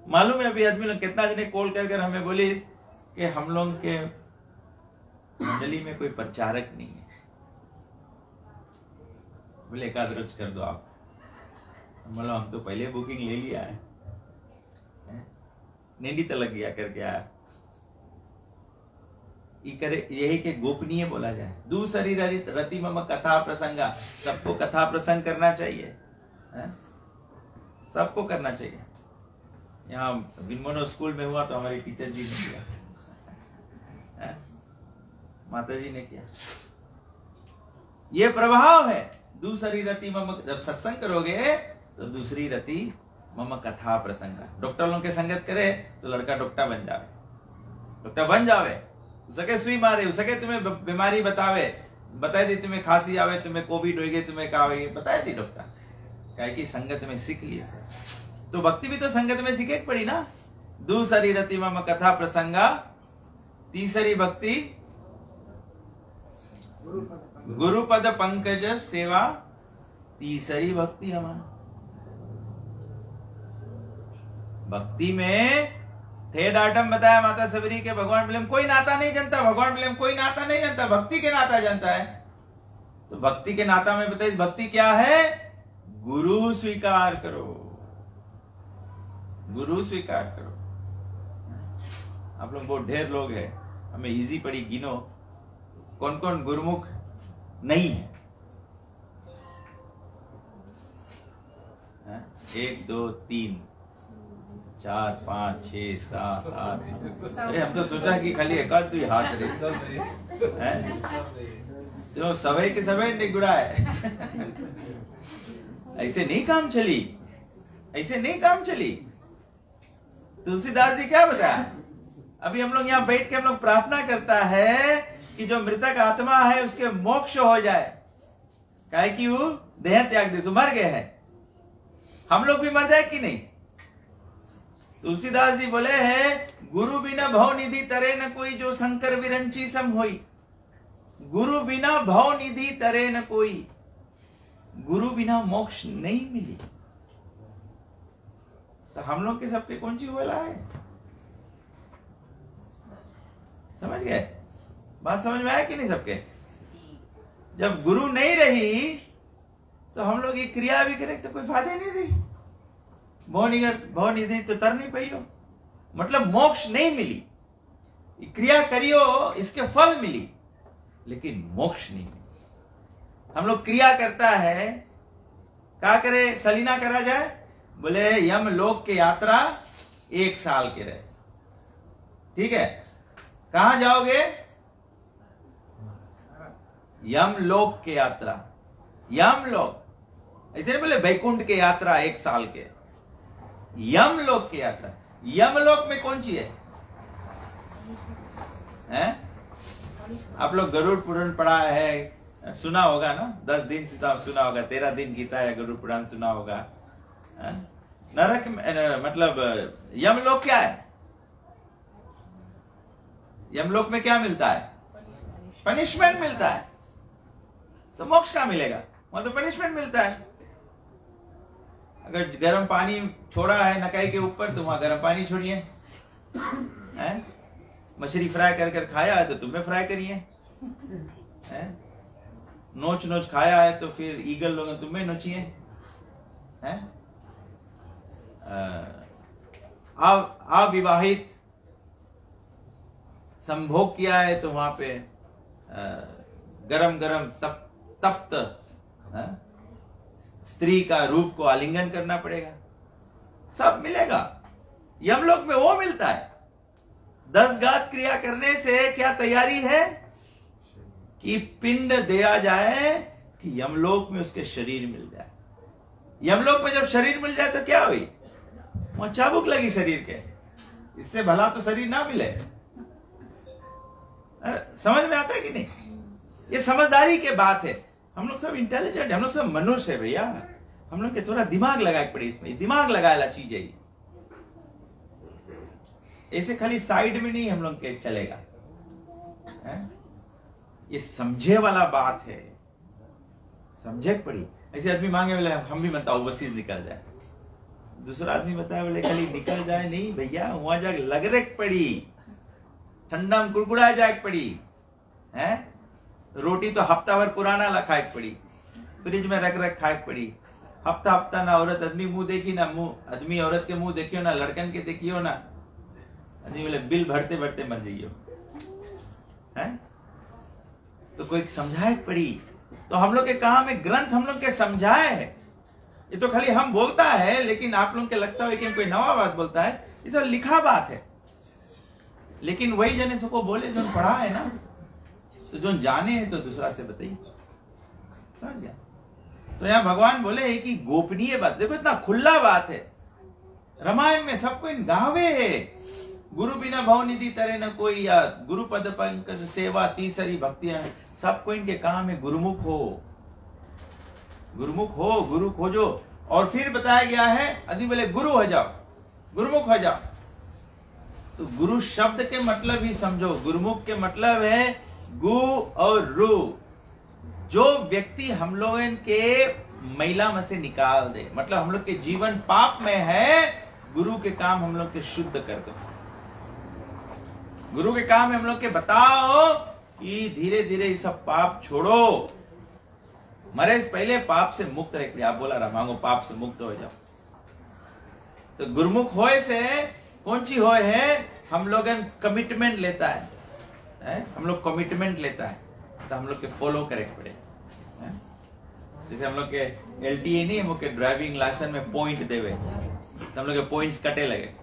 मालूम है? अभी आदमी लोग कितना जने कॉल कर हमें बोली कि हम लोग के मंडली में कोई प्रचारक नहीं है। बोले एक आध रोज कर दो आप। बोलो हम तो पहले बुकिंग ले लिया है, नेंडी तक लग गया करके आया। यही के गोपनीय बोला जाए। दूसरी रति मम कथा प्रसंगा। सबको कथा प्रसंग करना चाहिए, सबको करना चाहिए। यहाँ विनमोनो स्कूल में हुआ तो हमारी टीचर जी ने किया, माता जी ने किया। ये प्रभाव है। दूसरी रति मम, जब सत्संग करोगे तो दूसरी रति मम कथा प्रसंगा। डॉक्टर लोगों के संगत करे तो लड़का डॉक्टर बन जावे, डॉक्टर बन जावे। उसके सुई मारे, उसके तुम्हें बीमारी बताए दी, तुम्हें खांसी आवे, तुम्हें कोविड हो गई, तुम्हें क्या हो, बताए दी डॉक्टर। क्या कि संगत में सीख ली से। तो भक्ति भी तो संगत में सीखे पड़ी ना। दूसरी रति मम कथा प्रसंगा। तीसरी भक्ति गुरुपद पंकज सेवा। तीसरी भक्ति हमारा भक्ति में थर्ड आइटम बताया माता सबरी के भगवान बोले कोई नाता नहीं जानता। भगवान बोले कोई नाता नहीं जानता, भक्ति के नाता जानता है। तो भक्ति के नाता में बताइए भक्ति क्या है? गुरु स्वीकार करो, गुरु स्वीकार करो। आप लोग बहुत ढेर लोग हैं, हमें इजी पड़ी, गिनो कौन कौन गुरुमुख नहीं है। 1 2 3 4 5 6 7 8। अरे हम तो सोचा कि खाली एक आध हाथ रहे, जो सवय के सवय निगुड़ा है। ऐसे नहीं काम चली, ऐसे नहीं काम चली। तुलसीदास जी क्या बताया? अभी हम लोग यहाँ बैठ के हम लोग प्रार्थना करता है कि जो मृतक आत्मा है उसके मोक्ष हो जाए। काहे कि वो देह त्याग दे, मर गए हैं। हम लोग भी मर जाए कि नहीं? तुलसीदास जी बोले हैं गुरु बिना भव निधि तरे न कोई, जो शंकर विरंची सम होई। गुरु बिना भव निधि तरे न कोई, गुरु बिना मोक्ष नहीं मिली। तो हम लोग के सबके कौन सी बोला है? समझ गए? बात समझ में आया कि नहीं सबके? जब गुरु नहीं रही तो हम लोग ये क्रिया भी करें तो कोई फायदा नहीं रही। भव निधि तो तर नहीं पाई हो, मतलब मोक्ष नहीं मिली। क्रिया करियो इसके फल मिली, लेकिन मोक्ष नहीं मिली। हम लोग क्रिया करता है, क्या करे? सलीना करा जाए, बोले यम लोक के यात्रा 1 साल के रहे। ठीक है, कहां जाओगे? यम लोक के यात्रा। यम लोक ऐसे नहीं बोले बैकुंठ के यात्रा 1 साल के। यम लोक की यात्रा। यम लोक में कौन सी है? आप लोग गरुड़ पुराण पढ़ा है, सुना होगा ना? 10 दिन सुना होगा, 13 दिन गीता है, गरुड़ पुराण सुना होगा। नरक मतलब यमलोक क्या है? यमलोक में क्या मिलता है? पनिशमेंट मिलता है। तो मोक्ष क्या मिलेगा? वहां तो पनिशमेंट मिलता है। अगर गर्म पानी छोड़ा है नकाई के ऊपर तो वहां गर्म पानी छोड़िए। मछली फ्राई कर कर खाया है तो तुम्हें फ्राई करिए, हैं? नोच नोच खाया है तो फिर ईगल लोग तुम्हें नोचिए, हैं? अविवाहित संभोग किया है तो वहां पे गरम गरम तप्त स्त्री का रूप को आलिंगन करना पड़ेगा। सब मिलेगा, यमलोक में वो मिलता है। 10 घात क्रिया करने से क्या तैयारी है कि पिंड दिया जाए कि यमलोक में उसके शरीर मिल जाए। यमलोक में जब शरीर मिल जाए तो क्या हुई, वहां चाबुक लगी शरीर के, इससे भला तो शरीर ना मिले। समझ में आता है कि नहीं? ये समझदारी की बात है। हम लोग सब इंटेलिजेंट, हम लोग सब मनुष्य है भैया। हम लोग के थोड़ा दिमाग लगाए पड़े, इसमें दिमाग लगाया चीज है। ऐसे खाली साइड में नहीं हम लोग के चलेगा, है? ये समझे वाला बात है, समझे पड़ी। ऐसे आदमी मांगे बोले हम भी बताओ ओवरसीज निकल जाए, दूसरा आदमी बताया बोले खाली निकल जाए नहीं भैया, वहां जाके लग रख पड़ी, ठंडा में कुड़कुड़ा जाए पड़ी, है? रोटी तो हफ्ता भर पुराना खाए पड़ी, फ्रिज में रख रख खाए पड़ी। हफ्ता हफ्ता ना औरत आदमी मुंह देखी, ना मुंह आदमी औरत के मुंह देखियो, ना लड़कन के देखियो, ना आदमी बोले बिल भरते भरते मर जाइयो, है? तो कोई समझाए पड़ी। तो हम लोग के कहा में ग्रंथ हम लोग के समझाए है। ये तो खाली हम बोलता है, लेकिन आप लोग के लगता है कि कोई नवा बात बोलता है, ये सब लिखा बात है। लेकिन वही जने सबको बोले जो पढ़ा है ना, तो जो जाने तो दूसरा से बताइए, समझ गया? तो यहां भगवान बोले कि गोपनीय बात, देखो इतना खुला बात है। रामायण में सबको इन गावे है, गुरु बिना भव निधि तरे न कोई, या गुरु पद पंकज सेवा तीसरी भक्तियां, सबको इनके काम है गुरुमुख हो, गुरुमुख हो, गुरु खोजो। और फिर बताया गया है आदि बोले गुरु हो जाओ, गुरुमुख हो जाओ। तो गुरु शब्द के मतलब ही समझो, गुरुमुख के मतलब है गु और रु, जो व्यक्ति हम लोग के मैला में से निकाल दे, मतलब हम लोग के जीवन पाप में है, गुरु के काम हम लोग के शुद्ध कर दो। गुरु के काम है हम लोग के बताओ कि धीरे धीरे ये सब पाप छोड़ो, मरे से पहले पाप से मुक्त रहे। आप बोला रहा मांगो पाप से मुक्त हो जाओ। तो गुरुमुख होए से कौन सी होए है, हम लोग कमिटमेंट लेता है, हम लोग कमिटमेंट लेता है, तो हम लोग के फॉलो करे पड़े। जैसे हम लोग के LTA नहीं, हम लोग के ड्राइविंग लाइसेंस में पॉइंट देवे, तो हम लोग के पॉइंट्स कटे लगे,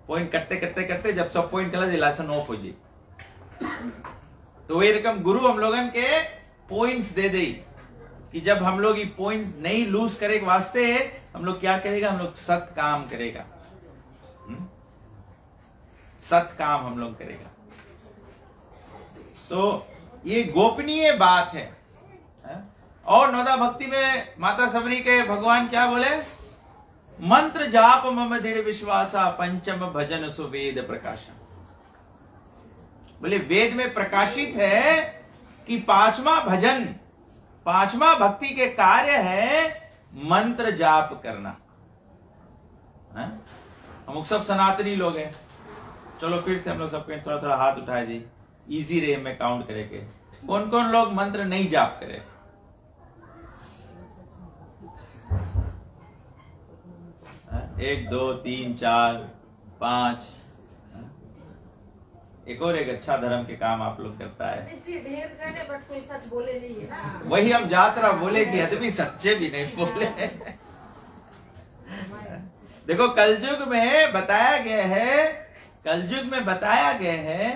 पॉइंट कटते कटते कटते जब सब पॉइंट चला जाए लाइसेंस ऑफ हो जाए। तो वही रकम गुरु हम लोगन के पॉइंट्स दे दे कि जब हम लोग ये पॉइंट्स नहीं लूज करे वास्ते हम लोग क्या करेगा, हम लोग सत काम करेगा, सत काम हम लोग करेगा। तो ये गोपनीय बात है। और नौदा भक्ति में माता सबरी के भगवान क्या बोले, मंत्र जाप मम दृढ़ विश्वासा पंचम भजन सुवेद प्रकाशम। बोले वेद में प्रकाशित है कि 5वां भजन, 5वां भक्ति के कार्य है मंत्र जाप करना। हम लोग सब सनातनी लोग हैं, चलो फिर से हम लोग सबके थोड़ा थोड़ा हाथ उठाए दी, इजी रे में काउंट करेंगे कौन कौन लोग मंत्र नहीं जाप करे। एक दो तीन चार 5। एक और एक अच्छा धर्म के काम आप लोग करता है, ढेर जाने बट कोई सच बोले नहीं है ना। वही हम जातरा बोले कि आदमी सच्चे भी नहीं बोले। देखो कलयुग में बताया गया है, कलयुग में बताया गया है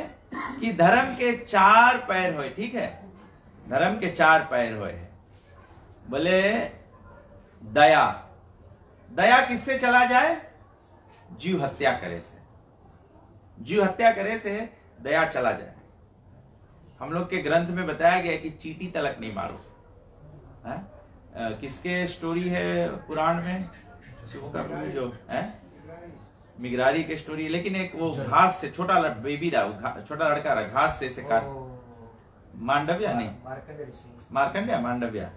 कि धर्म के 4 पैर होए, ठीक है, धर्म के 4 पैर होए। बोले दया, दया किससे चला जाए, जीव हत्या करे से, जीव हत्या करे से दया चला जाए। हम लोग के ग्रंथ में बताया गया कि चींटी तलक नहीं मारो। किसके स्टोरी है पुराण में, जो है मिगरारी के स्टोरी, लेकिन एक वो घास से छोटा बेबी रहा, छोटा लड़का रहा, घास से काट, मांडव्या नहीं, मार्कंड्या, मांडव्या,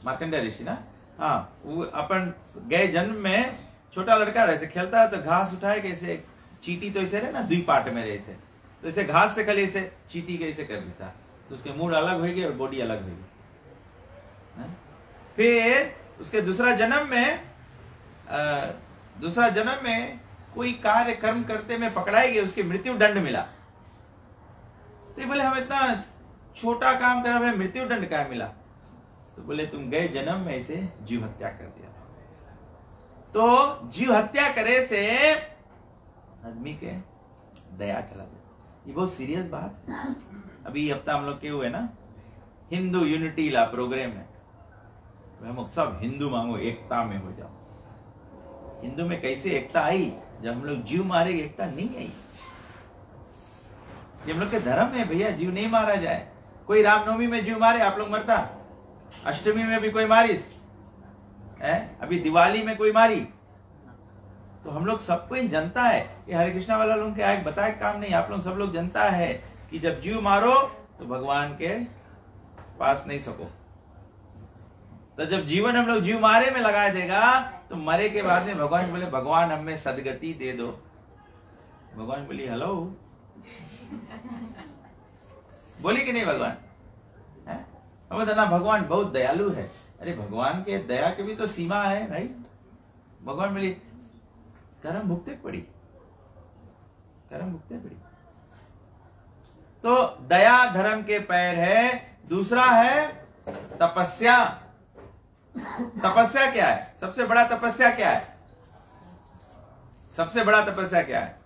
मार्कंड्या ऋषि ना, हाँ, वो अपन गए जन्म में छोटा लड़का रहे से खेलता है तो घास उठाए के ऐसे, चींटी तो ऐसे रहे ना 2 पार्ट में रहे से, तो इसे घास से खाली इसे चीटी के इसे कर देता, तो उसके मूड अलग होगी और बॉडी अलग होगी। फिर उसके दूसरा जन्म में कोई कार्य कर्म करते में पकड़ाई गई, उसकी मृत्यु दंड मिला। तो ये बोले हम इतना छोटा काम कर रहे हैं, मृत्यु दंड क्या मिला? तो बोले तुम गए जन्म में इसे जीव हत्या कर दिया। तो जीव हत्या करे से आदमी के दया चला गया। ये बहुत सीरियस बात है। अभी हफ्ता हम लोग के हुए ना हिंदू यूनिटी ला प्रोग्राम है, हम लोग सब हिंदू मांगो, एकता में हो जाओ। हिंदू में कैसे एकता आई? जब हम लोग जीव मारे एकता नहीं आई। ये हम लोग के धर्म है भैया, जीव नहीं मारा जाए। कोई रामनवमी में जीव मारे, आप लोग मरता? अष्टमी में भी कोई मारिस है? अभी दिवाली में कोई मारी? तो हम लोग सबको जनता है। ये हरे कृष्णा वाला लोग के आगे बताए काम नहीं, आप लोग सब लोग जनता है कि जब जीव मारो तो भगवान के पास नहीं सको। तो जब जीवन हम लोग जीव मारे में लगा देगा तो मरे के बाद में भगवान बोले भगवान हमें सदगति दे दो। भगवान बोली हेलो, बोली कि नहीं भगवान है? हम ना भगवान बहुत दयालु है। अरे भगवान के दया की भी तो सीमा है भाई। भगवान बोली कर्म भुगते पड़ी, कर्म भुगते पड़ी। तो दया धर्म के पैर है। दूसरा है तपस्या। तपस्या क्या है? सबसे बड़ा तपस्या क्या है? सबसे बड़ा तपस्या क्या है?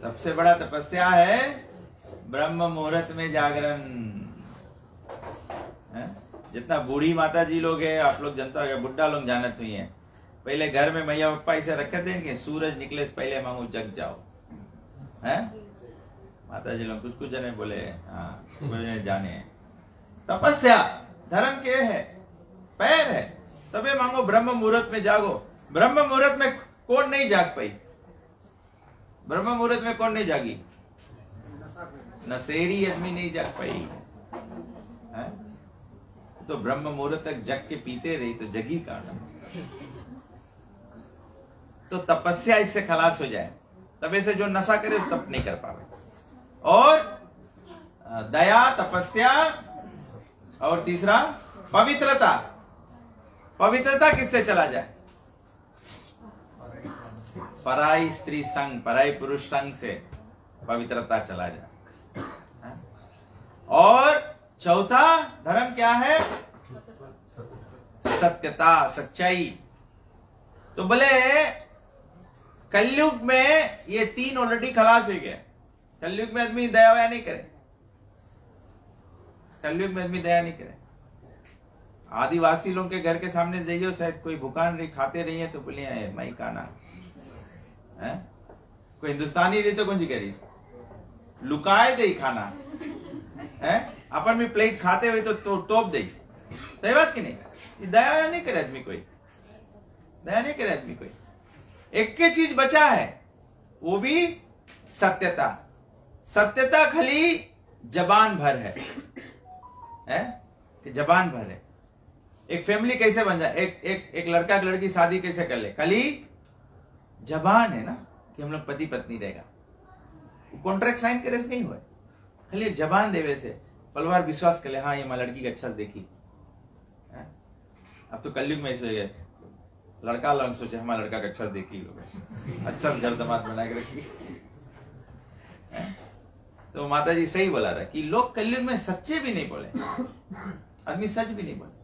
सबसे बड़ा तपस्या है ब्रह्म मुहूर्त में जागरण। जितना बूढ़ी माता जी लोग है, आप लोग जनता हो, बुढ़ा लोग जानत हुई है, पहले घर में मैया पप्पा इसे रखे देंगे, सूरज निकले से पहले मांगो जग जाओ है। माता जी लोग कुछ जने बोले हाँ जाने। तपस्या धर्म के है, पैर है। तबे मांगो ब्रह्म मुहूर्त में जागो। ब्रह्म मुहूर्त में कौन नहीं जाग पाई? ब्रह्म मुहूर्त में कौन नहीं जागी? नशेड़ी आदमी नहीं जाग पाई है? तो ब्रह्म मुहूर्त तक जग के पीते रही तो जगी कारण। तो तपस्या इससे खलास हो जाए, तबे से जो नशा करे उस तप नहीं कर पावे। और दया, तपस्या, और तीसरा पवित्रता। पवित्रता किससे चला जाए? पराई स्त्री संग, पराई पुरुष संग से पवित्रता चला जाए। और चौथा धर्म क्या है? सत्यता, सच्चाई। तो बोले कलयुग में ये तीन ऑलरेडी खलास हो गए। कलयुग में आदमी दया वया नहीं करे। कलयुग में आदमी दया नहीं करे। आदिवासी लोग के घर के सामने जाइए, शायद कोई भुकान रही खाते रही है तो बोलिए माई खाना है। कोई हिंदुस्तानी रही तो कौन सी करी लुकाए दे खाना है। अपन भी प्लेट खाते हुए तो टोप दे। सही बात की नहीं? दया नहीं करे आदमी कोई, दया नहीं करे आदमी कोई। एक के चीज बचा है, वो भी सत्यता। सत्यता खाली जबान भर है कि जबान भर है। एक फैमिली कैसे बन जाए? एक लड़का एक लड़की शादी कैसे कर ले? खाली जबान है ना कि हम लोग पति पत्नी रहेगा। कॉन्ट्रैक्ट साइन करे से नहीं हुआ, खाली एक जबान देवे से पलवार विश्वास कर ले हाँ ये मां लड़की का अच्छा देखी है? अब तो कलयुग में ऐसे है, लड़का लोग सोचे हमारा लड़का का अच्छा देखी लोग अच्छा घर दमाद बना के रखी। तो माता जी सही बोला रहा कि लोग कलयुग में सच्चे भी नहीं बोले, आदमी सच भी नहीं बोले।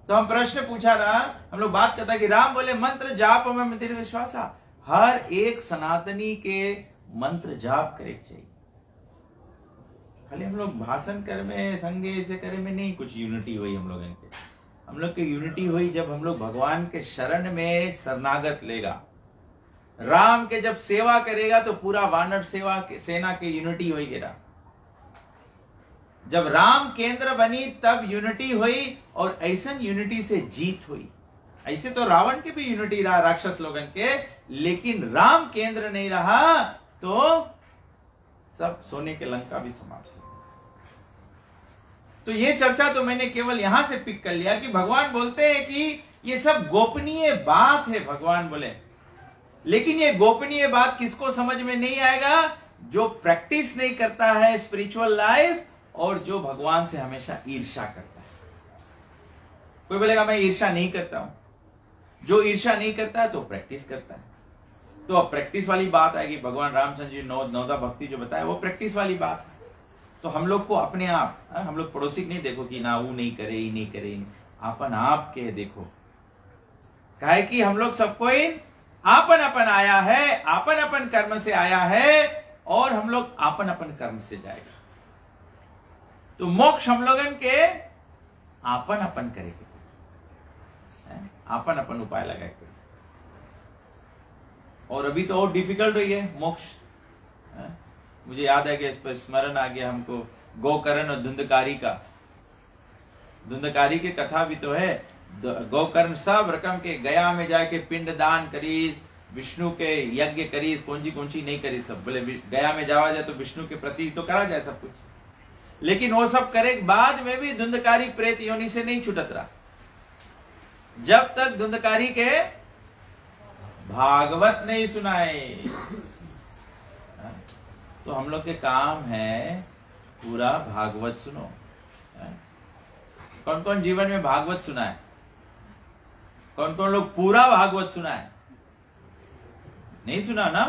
तो हम प्रश्न पूछा रहा, हम लोग बात करता कि राम बोले मंत्र जाप में तेरे विश्वास। हर एक सनातनी के मंत्र जाप करे चाहिए। खाली हम लोग भाषण कर में संगे से करे में नहीं कुछ यूनिटी हुई हम लोग इनके। हम लोग की यूनिटी हुई जब हम लोग भगवान के शरण में शरणागत लेगा। राम के जब सेवा करेगा तो पूरा वानर सेवा के सेना के यूनिटी होगी। जब राम केंद्र बनी तब यूनिटी हुई और ऐसा यूनिटी से जीत हुई। ऐसे तो रावण के भी यूनिटी रहा राक्षस लोगन के, लेकिन राम केंद्र नहीं रहा तो सब सोने के लंका भी समाप्त हो। तो ये चर्चा तो मैंने केवल यहां से पिक कर लिया कि भगवान बोलते हैं कि ये सब गोपनीय बात है। भगवान बोले लेकिन ये गोपनीय बात किसको समझ में नहीं आएगा? जो प्रैक्टिस नहीं करता है स्पिरिचुअल लाइफ और जो भगवान से हमेशा ईर्ष्या करता है। कोई बोलेगा मैं ईर्ष्या नहीं करता हूं। जो ईर्ष्या नहीं करता है तो प्रैक्टिस करता है। तो अब प्रैक्टिस वाली बात आएगी। भगवान रामचंद्र जी नौदा भक्ति जो बताया वो प्रैक्टिस वाली बात है। तो हम लोग को अपने आप, हम लोग पड़ोसी नहीं देखो कि ना वो नहीं करे, ये नहीं करे, अपन आप के देखो। काहे कि हम लोग सबको आपन अपन आया है, आपन अपन कर्म से आया है और हम लोग आपन अपन कर्म से जाएगा। तो मोक्ष हम लोगन के आपन अपन करेंगे, आपन अपन उपाय लगाएंगे। और अभी तो और डिफिकल्ट हुई है मोक्ष। मुझे याद है कि इस पर स्मरण आ गया हमको गोकर्ण और धुंधकारी का। धुंधकारी की कथा भी तो है। गोकर्ण सब रकम के गया में जाके पिंड दान करीस, विष्णु के यज्ञ करीस, कौन सी नहीं करी सब। बोले गया में जावा जाए तो विष्णु के प्रति तो करा जाए सब कुछ। लेकिन वो सब करे बाद में भी धुंधकारी प्रेत योनि से नहीं छुटत रहा, जब तक धुंधकारी के भागवत नहीं सुनाए। तो हम लोग के काम है पूरा भागवत सुनो। कौन कौन जीवन में भागवत सुना है? कौन कौन लोग पूरा भागवत सुना है? नहीं सुना ना?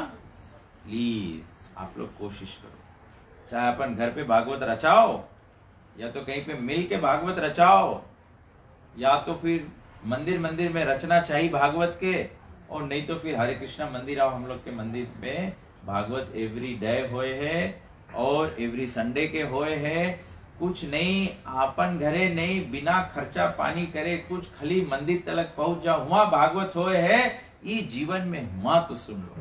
प्लीज आप लोग कोशिश करो। चाहे अपन घर पे भागवत रचाओ, या तो कहीं पे मिल के भागवत रचाओ, या तो फिर मंदिर में रचना चाहिए भागवत के, और नहीं तो फिर हरे कृष्णा मंदिर आओ। हम लोग के मंदिर में भागवत एवरी डे होए है और एवरी संडे के होए है। कुछ नहीं, आपन घरे नहीं, बिना खर्चा पानी करे कुछ खाली मंदिर तलक पहुंच जाओ, वहां भागवत होए है। ये जीवन में हुआ तो सुन लो,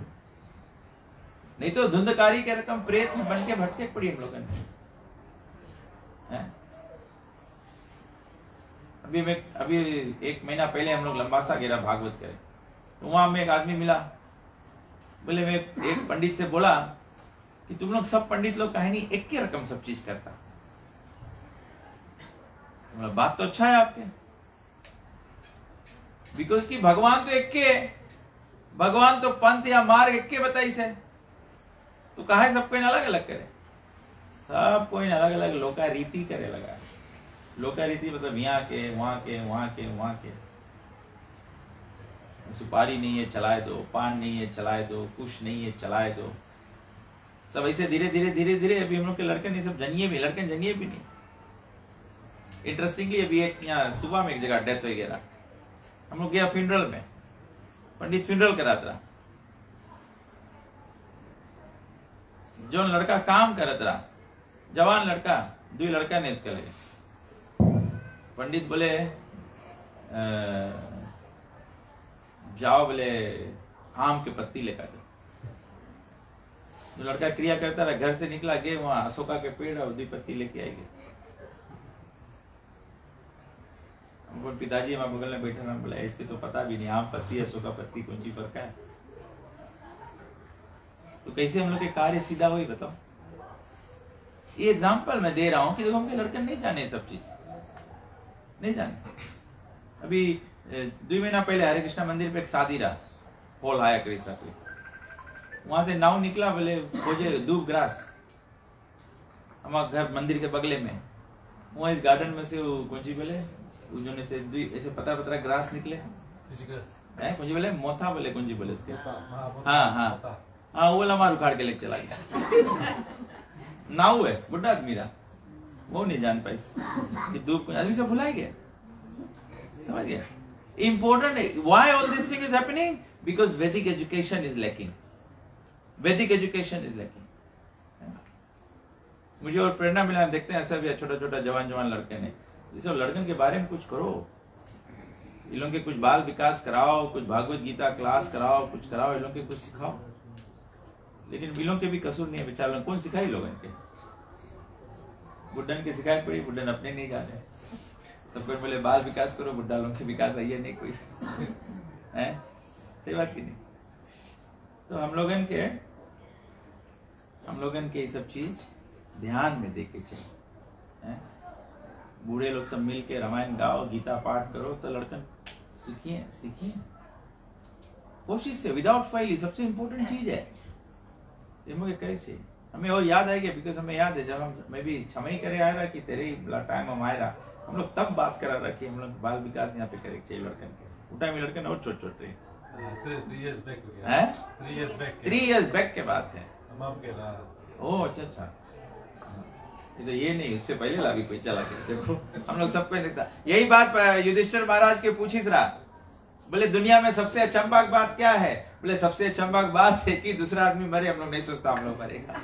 नहीं तो धुंधकारी के रकम प्रेत बन के भटके पड़ी हम लोगों ने। अभी एक महीना पहले हम लोग लंबासा गिरा भागवत करे, तो वहां में एक आदमी मिला। बोले मैं एक पंडित से बोला कि तुम लोग सब पंडित लोग कहे नहीं एक ही रकम सब चीज करता। बात तो अच्छा है आपके, बिकॉज कि भगवान तो एक के है, भगवान तो पंथ या मार्ग एक के बताई से, तो कहा सबको अलग अलग करे। सब कोई अलग अलग लोका रीति करे लगा। लोका रीति मतलब यहाँ के वहां के वहां के वहां के। सुपारी नहीं है चलाए दो, पान नहीं है चलाए दो, कुछ नहीं है चलाए दो। सब ऐसे धीरे धीरे धीरे धीरे अभी हम लोग के लड़के नहीं, सब जनिए भी, लड़के जनिए भी नहीं। इंटरेस्टिंगली अभी एक यहाँ सुबह में एक जगह डेथ हो गया, हम लोग गया फ्यूनरल में, पंडित फ्यूनरल कराता रहा। जो लड़का काम करत रहा, जवान लड़का, दो लड़का ने इसके लगे। पंडित बोले जाओ, बोले आम के पत्ती लेकर दो। जो लड़का क्रिया करता रहा, घर से निकला, गए वहां अशोका के पेड़ और दी पत्ती लेके आएंगे। हमको पिताजी हमारे बगल में बैठे, बोला इसके तो पता भी नहीं आम पत्ती अशोका पत्ती कौन सी फर्क है। तो कैसे हम लोग के कार्य सीधा हुई बताओ। ये एग्जाम्पल मैं दे रहा हूं कि देखो हमके लड़के नहीं जाने सब चीज, नहीं जाने। अभी 2 महीना पहले हरे कृष्णा मंदिर पे एक शादी रहा, होल आया कृष्णा को, वहां से नाव निकला, बोले खोजे दूब ग्रास, हमारे घर मंदिर के बगले में, वहां इस गार्डन में से कौन सी बोले ऐसे पता ग्रास निकले, कौन सी बोले मोथा बोले, कौन सी बोले उसके, हाँ वो लमार उखाड़ के लेके चला गया। नाव है, बुढ़ा आदमी रहा, वो नहीं जान पाई कि दूब आदमी सब भुला गया। समझ गया? Important है। Why all this thing is happening? Because Vedic education is lacking. Vedic education is lacking. मुझे और प्रेरणा मिला, हम देखते हैं ऐसा भी छोटा छोटा जवान लड़के ने, इस लड़कन के बारे में कुछ करो, इन लोगों के कुछ बाल विकास कराओ, कुछ भागवत गीता क्लास कराओ, कुछ कराओ, इन लोगों के कुछ सिखाओ। लेकिन बिलों के भी कसूर नहीं है बेचारे, कौन सिखाई लोग इनके? बुड्ढन के सिखाई पड़ी, बुड्ढन अपने नहीं जाने। सब कोई बोले बाल विकास करो, बुढ़ा लोगों के विकास आइए नहीं कोई है, सही बात की नहीं। तो हम लोगन के ये सब चीज ध्यान में देके चाहिए। बूढ़े लोग सब मिल के रामायण गाओ, गीता पाठ करो, तो लड़कन सीखिए। कोशिश से विदाउट फाइल ही सबसे इंपॉर्टेंट चीज है ये मुझे करेक्ट चाहिए हमें और याद आएगा बिकॉज हमें याद है जब हम मैं भी क्षमा ही करे आया रहा कि तेरे ही टाइम हम आया रहा हम लोग तब बात करा रहा कि हम लोग बाल विकास यहाँ पे करेक्ट चाहिए लड़कन के वो टाइम लड़कन और छोटे छोटे 3 years back हो गया हैं 3 years back 3 years बैक के बात है हम आप के रहा ओह अच्छा ये तो ये नहीं उससे पहले लाभी कोई चला के देखो हम लोग सबको देखता यही बात युधिष्ठिर महाराज के पूछी रहा बोले दुनिया में सबसे अचंभक बात क्या है बोले सबसे अचंभक बात है कि दूसरा आदमी मरे हम लोग नहीं सोचता हम लोग मरेगा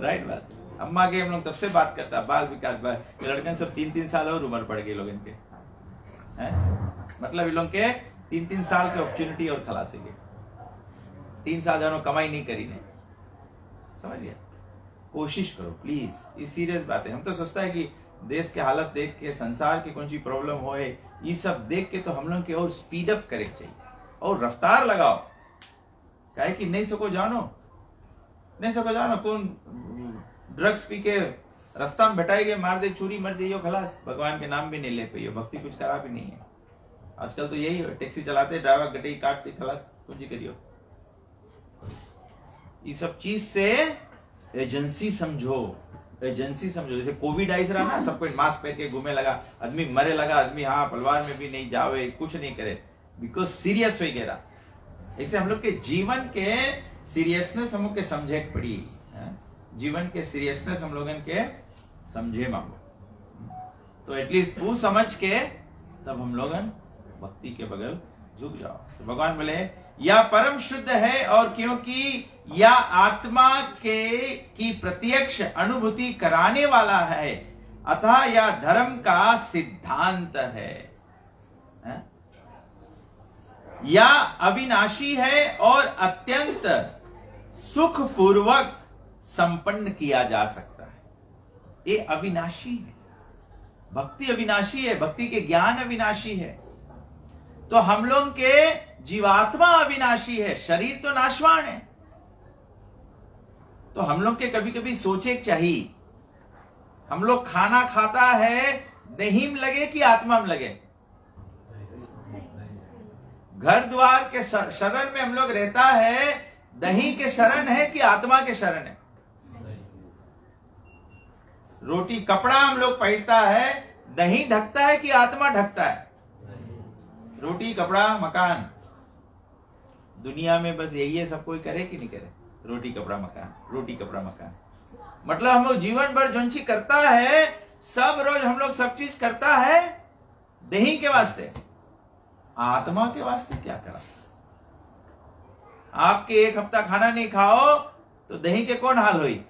राइट बात अम्मा के हम लोग तब से बात करता बाल विकास लड़कन सब 3-3 साल और उम्र पड़ गई लोग इनके मतलब इन लोग के 3-3 साल के अपॉर्चुनिटी और खलासी के 3 साल जानो कमाई नहीं करी ने समझ गया कोशिश करो प्लीज ये सीरियस बात है हम तो सोचता है कि देश के हालत देख के संसार की कौन सी प्रॉब्लम हो ये सब देख के तो हम लोग के और स्पीड अप करे चाहिए और रफ्तार लगाओ काहे कि नहीं सको जानो कौन ड्रग्स पी के रास्ता में बैठाई गए मार दे चोरी मर दियो खलास भगवान के नाम भी नहीं ले पाइयो भक्ति कुछ करा भी नहीं है आजकल तो यही है टैक्सी चलाते ड्राइवर गड्डी काट के खलास कुछ ही करियो ये सब चीज से एजेंसी समझो जैसे कोविड आई रहा ना सबको मास्क पहन के घूमे लगा आदमी मरे लगा आदमी हाँ परिवार में भी नहीं जावे कुछ नहीं करे बिकॉज सीरियस हो गया ऐसे हम लोग के जीवन के सीरियसनेस हम लोग के समझे पड़ी जीवन के सीरियसनेस हम लोगन के समझे मांगो तो एटलीस्ट वो समझ के तब हम लोगन भक्ति के बगल झुक जाओ तो भगवान बोले या परम शुद्ध है और क्योंकि या आत्मा के की प्रत्यक्ष अनुभूति कराने वाला है अतः यह धर्म का सिद्धांत है या अविनाशी है और अत्यंत सुख पूर्वक संपन्न किया जा सकता है ये अविनाशी है भक्ति अविनाशी है भक्ति के ज्ञान अविनाशी है तो हम लोग के जीवात्मा अविनाशी है शरीर तो नाशवान है तो हम लोग के कभी कभी सोचे चाहिए हम लोग खाना खाता है दही में लगे कि आत्मा में लगे घर द्वार के शरण में हम लोग रहता है दही के शरण है कि आत्मा के शरण है रोटी कपड़ा हम लोग पहनता है दही ढकता है कि आत्मा ढकता है रोटी कपड़ा मकान दुनिया में बस यही है सब कोई करे कि नहीं करे रोटी कपड़ा मकान मतलब हम लोग जीवन भर जोंची करता है सब रोज हम लोग सब चीज करता है दही के वास्ते आत्मा के वास्ते क्या करा आपके 1 हफ्ता खाना नहीं खाओ तो दही के कौन हाल हुई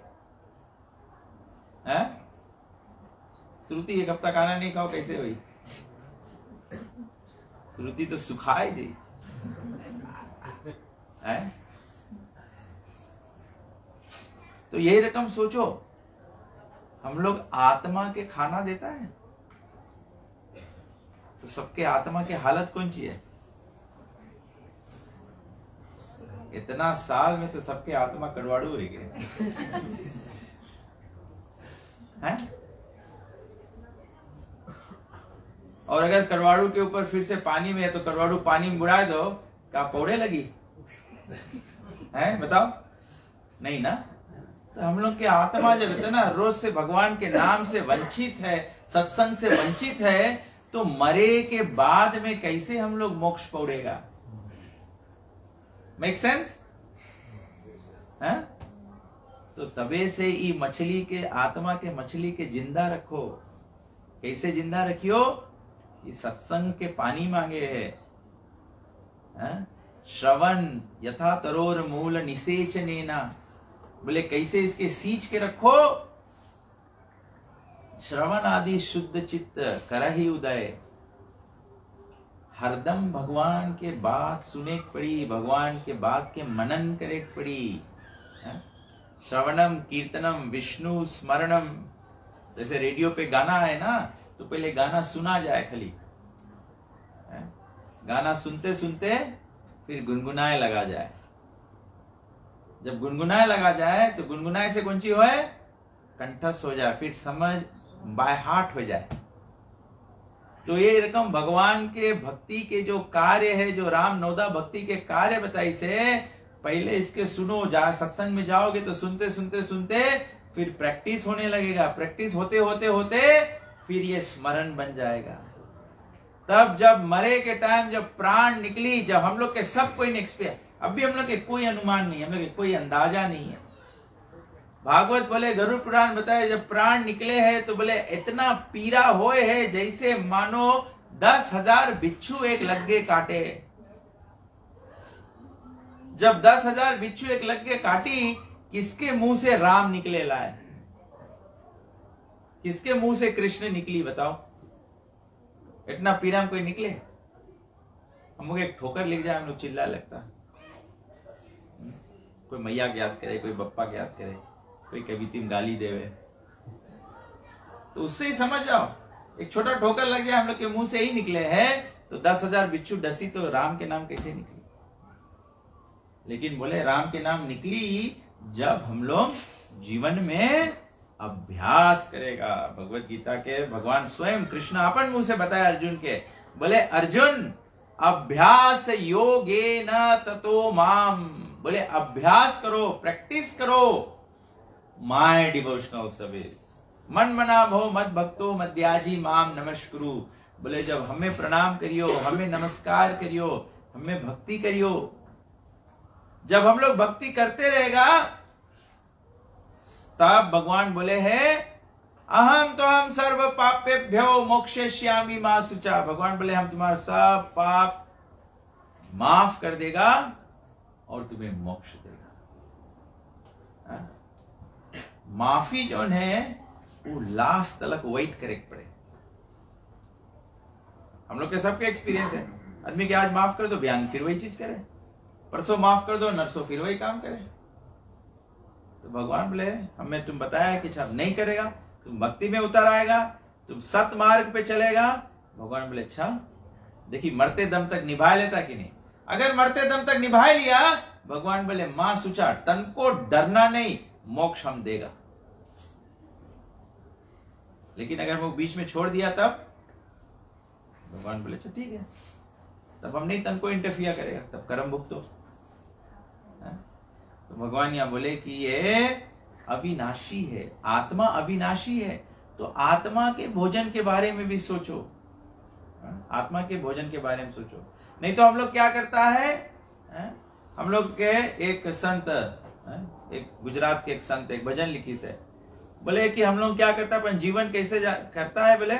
है श्रुति 1 हफ्ता खाना नहीं खाओ कैसे हुई श्रुति तो सुखाई दी है तो यही रकम सोचो हम लोग आत्मा के खाना देता है तो सबके आत्मा की हालत कौन सी है इतना साल में तो सबके आत्मा कड़वाड़ू हो गए हैं और अगर कड़वाड़ू के ऊपर फिर से पानी में है तो कड़वाड़ू पानी में बुड़ा दो क्या पौड़े लगी है बताओ नहीं ना तो हम लोग के आत्मा जब इतना रोज से भगवान के नाम से वंचित है सत्संग से वंचित है तो मरे के बाद में कैसे हम लोग मोक्ष पौड़ेगा मेक सेंस है तो तबे से ई मछली के आत्मा के मछली के जिंदा रखो कैसे जिंदा रखियो ये सत्संग के पानी मांगे है श्रवण यथा तरोर मूल निसेचनेना बोले कैसे इसके सींच के रखो श्रवण आदि शुद्ध चित्त करहि उदय हरदम भगवान के बात सुने पड़ी भगवान के बात के मनन करे पड़ी श्रवणम कीर्तनम विष्णु स्मरणम जैसे रेडियो पे गाना है ना तो पहले गाना सुना जाए खाली गाना सुनते सुनते फिर गुनगुनाए लगा जाए जब गुनगुनाए लगा जाए तो गुनगुनाए से कौन सी होए कंठस्थ हो जाए फिर समझ बाय हार्ट हो जाए तो ये रकम भगवान के भक्ति के जो कार्य है, जो राम नवदा भक्ति के कार्य बताई से पहले इसके सुनो। जहां सत्संग में जाओगे तो सुनते सुनते सुनते फिर प्रैक्टिस होने लगेगा। प्रैक्टिस होते होते होते फिर ये स्मरण बन जाएगा। तब जब मरे के टाइम जब प्राण निकली, जब हम लोग के सब कोई नेक्स्ट पे, अभी हम लोग के कोई अनुमान नहीं, हम लोग के कोई अंदाजा नहीं है। भागवत बोले, गरुड़ पुराण बताए, जब प्राण निकले हैं तो बोले इतना पीड़ा होए है जैसे मानो 10,000 बिच्छू एक लग्गे काटे। जब 10,000 बिच्छू एक लग्गे काटी, किसके मुंह से राम निकले लाए? किसके मुंह से कृष्ण निकली बताओ? इतना पीड़ा में कोई निकले? हम लोग एक ठोकर लिख जाए हम लोग चिल्ला लगता। कोई मैया के याद करे, कोई बप्पा के याद करे, कोई कभी तीन गाली देवे, तो उससे ही समझ जाओ। एक छोटा ठोकर लग जाए हम लोग के मुंह से ही निकले हैं तो 10,000 बिच्छू डसी तो राम के नाम कैसे निकली? लेकिन बोले राम के नाम निकली जब हम लोग जीवन में अभ्यास करेगा। भगवत गीता के भगवान स्वयं कृष्ण अपन मुंह से बताया अर्जुन के, बोले अर्जुन अभ्यास योगेन ततो माम, बोले अभ्यास करो, प्रैक्टिस करो माय डिवोशनल सर्विस। मन मना भो मद भक्तो मद्याजी माम नमस्कुरु, बोले जब हमें प्रणाम करियो, हमें नमस्कार करियो, हमें भक्ति करियो। जब हम लोग भक्ति करते रहेगा तब भगवान बोले हैं अहम तो हम सर्व पापेभ्यो मोक्षयिष्यामि मा शुचा। भगवान बोले हम तुम्हारा सब पाप माफ कर देगा और तुम्हें मोक्ष देगा। माफी जो है वो लास्ट तक वेट करे पड़े। हम लोग के सबके एक्सपीरियंस है, आदमी के आज माफ कर दो बयान फिर वही चीज करे, परसों माफ कर दो नरसों फिर वही काम करे। तो भगवान बोले हमें तुम बताया कि अच्छा नहीं करेगा, तुम भक्ति में उतर आएगा, तुम सत मार्ग पे चलेगा। भगवान बोले अच्छा देखिए मरते दम तक निभा लेता कि नहीं? अगर मरते दम तक निभा लिया, भगवान बोले मां सुचा तन को डरना नहीं, मोक्ष हम देगा। लेकिन अगर वो बीच में छोड़ दिया तब भगवान बोले अच्छा ठीक है, तब हम नहीं तन को इंटरफियर करेगा, तब कर्म भुगतो। तो भगवान यहां बोले कि ये अविनाशी है, आत्मा अविनाशी है, तो आत्मा के भोजन के बारे में भी सोचो। आत्मा के भोजन के बारे में सोचो, नहीं तो हम लोग क्या करता है, हम लोग के एक संत, एक गुजरात के एक संत एक भजन लिखी से बोले कि हम लोग क्या करता है, जीवन कैसे करता है, बोले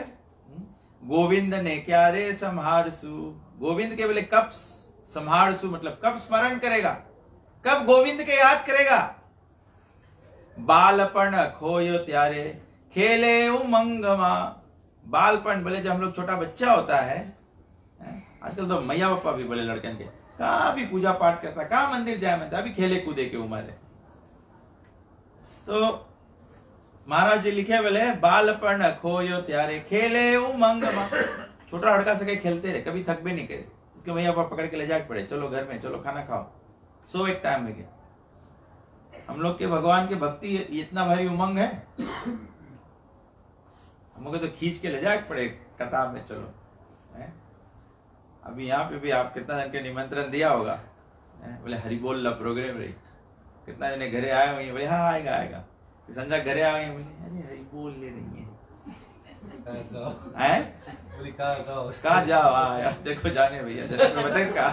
गोविंद ने क्या रे संहारसु। गोविंद के बोले कब संहारसु मतलब कब स्मरण करेगा, कब गोविंद के याद करेगा? बालपन खोयो त्यारे खेले उमंगमा। बालपन बोले जब हम लोग छोटा बच्चा होता है, आजकल तो मैया पापा भी बोले लड़कन के कहां भी पूजा पाठ करता, कहां मंदिर जाए, मैं अभी खेले कूदे के उम्र है। तो महाराज जी लिखे बोले बालपन खोयो त्यारे खेले उमंगमा। छोटा लड़का से खेलते रहे, कभी थक भी नहीं करे, उसके मैया पापा पकड़ के ले जाके पड़े, चलो घर में, चलो खाना खाओ, सो एक टाइम में गया। हम लोग के भगवान की भक्ति इतना भारी उमंग है, हम लोग तो खींच के ले जाए पड़े कताब में, चलो है? अभी यहाँ पे भी आप कितना जन के निमंत्रण दिया होगा, बोले हरि बोल ला प्रोग्राम रही, कितना जने घरे आए हुए, बोले हाँ आएगा आएगा, संजय घरे आए हुए, बोले अरे हरि बोल ले रही है, कहा जाओ आया देखो जाने भैया बताए इसका।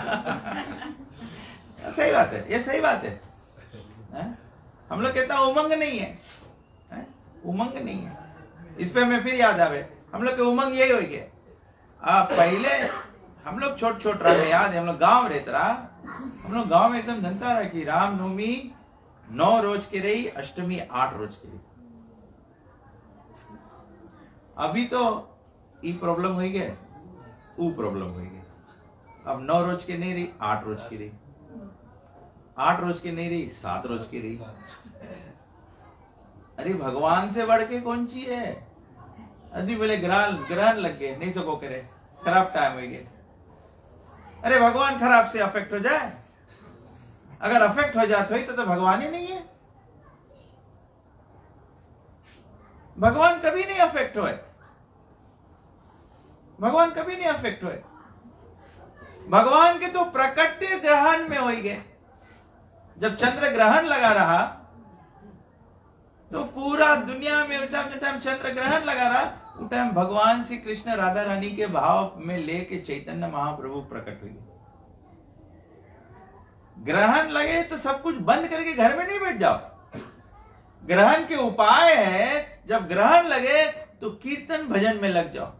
सही बात है, ये सही बात है। हम लोग कहता उमंग नहीं है, उमंग नहीं है। इस पे हमें फिर याद आवे, हम लोग के उमंग यही हो गया। पहले हम लोग छोट छोट रहे, याद है हम लोग गांव रहते रहा, हम लोग गांव में एकदम जनता रहा कि रामनवमी 9 रोज की रही, अष्टमी 8 रोज की रही। अभी तो ई प्रॉब्लम हो गया, वो प्रॉब्लम हो गया। अब 9 रोज की नहीं रही, 8 रोज की रही, 8 रोज की नहीं रही, 7 रोज की रही। अरे भगवान से बढ़ के कौन सी है? आदमी बोले ग्रहण लग गए, नहीं सको करे, खराब टाइम हो गए। अरे भगवान खराब से अफेक्ट हो जाए, अगर अफेक्ट हो जाते हो तो भगवान ही नहीं है। भगवान कभी नहीं अफेक्ट हुए, भगवान कभी नहीं अफेक्ट हुए। भगवान के तो प्रकट्य ग्रहण में हो गए। जब चंद्र ग्रहण लगा रहा तो पूरा दुनिया में जो टाइम चंद्र ग्रहण लगा रहा उस टाइम भगवान श्री कृष्ण राधा रानी के भाव में लेके चैतन्य महाप्रभु प्रकट हुए। ग्रहण लगे तो सब कुछ बंद करके घर में नहीं बैठ जाओ। ग्रहण के उपाय है, जब ग्रहण लगे तो कीर्तन भजन में लग जाओ।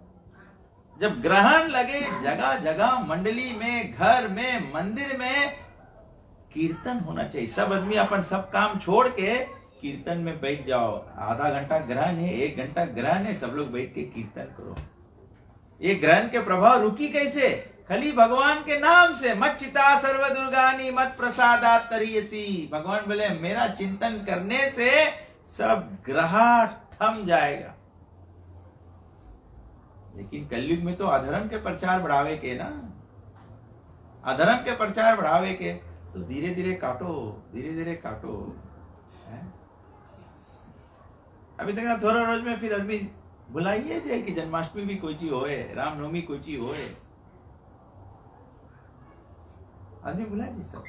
जब ग्रहण लगे जगह जगह मंडली में, घर में, मंदिर में कीर्तन होना चाहिए। सब आदमी अपन सब काम छोड़ के कीर्तन में बैठ जाओ। आधा घंटा ग्रहण है, 1 घंटा ग्रहण है, सब लोग बैठ के कीर्तन करो। ये ग्रहण के प्रभाव रुकी कैसे? खाली भगवान के नाम से। मत चिता सर्व दुर्गानी मत प्रसादात तरीयसी। भगवान बोले मेरा चिंतन करने से सब ग्रह थम जाएगा। लेकिन कलयुग में तो अधर्म के प्रचार बढ़ावे के ना, अधर्म के प्रचार बढ़ावे के तो धीरे धीरे काटो, धीरे धीरे काटो। अभी तक थोड़ा रोज में फिर आदमी बुलाइए जाए कि जन्माष्टमी भी कोई चीज होए, रामनवमी कोई चीज होए, आदमी बुलाए जी सब।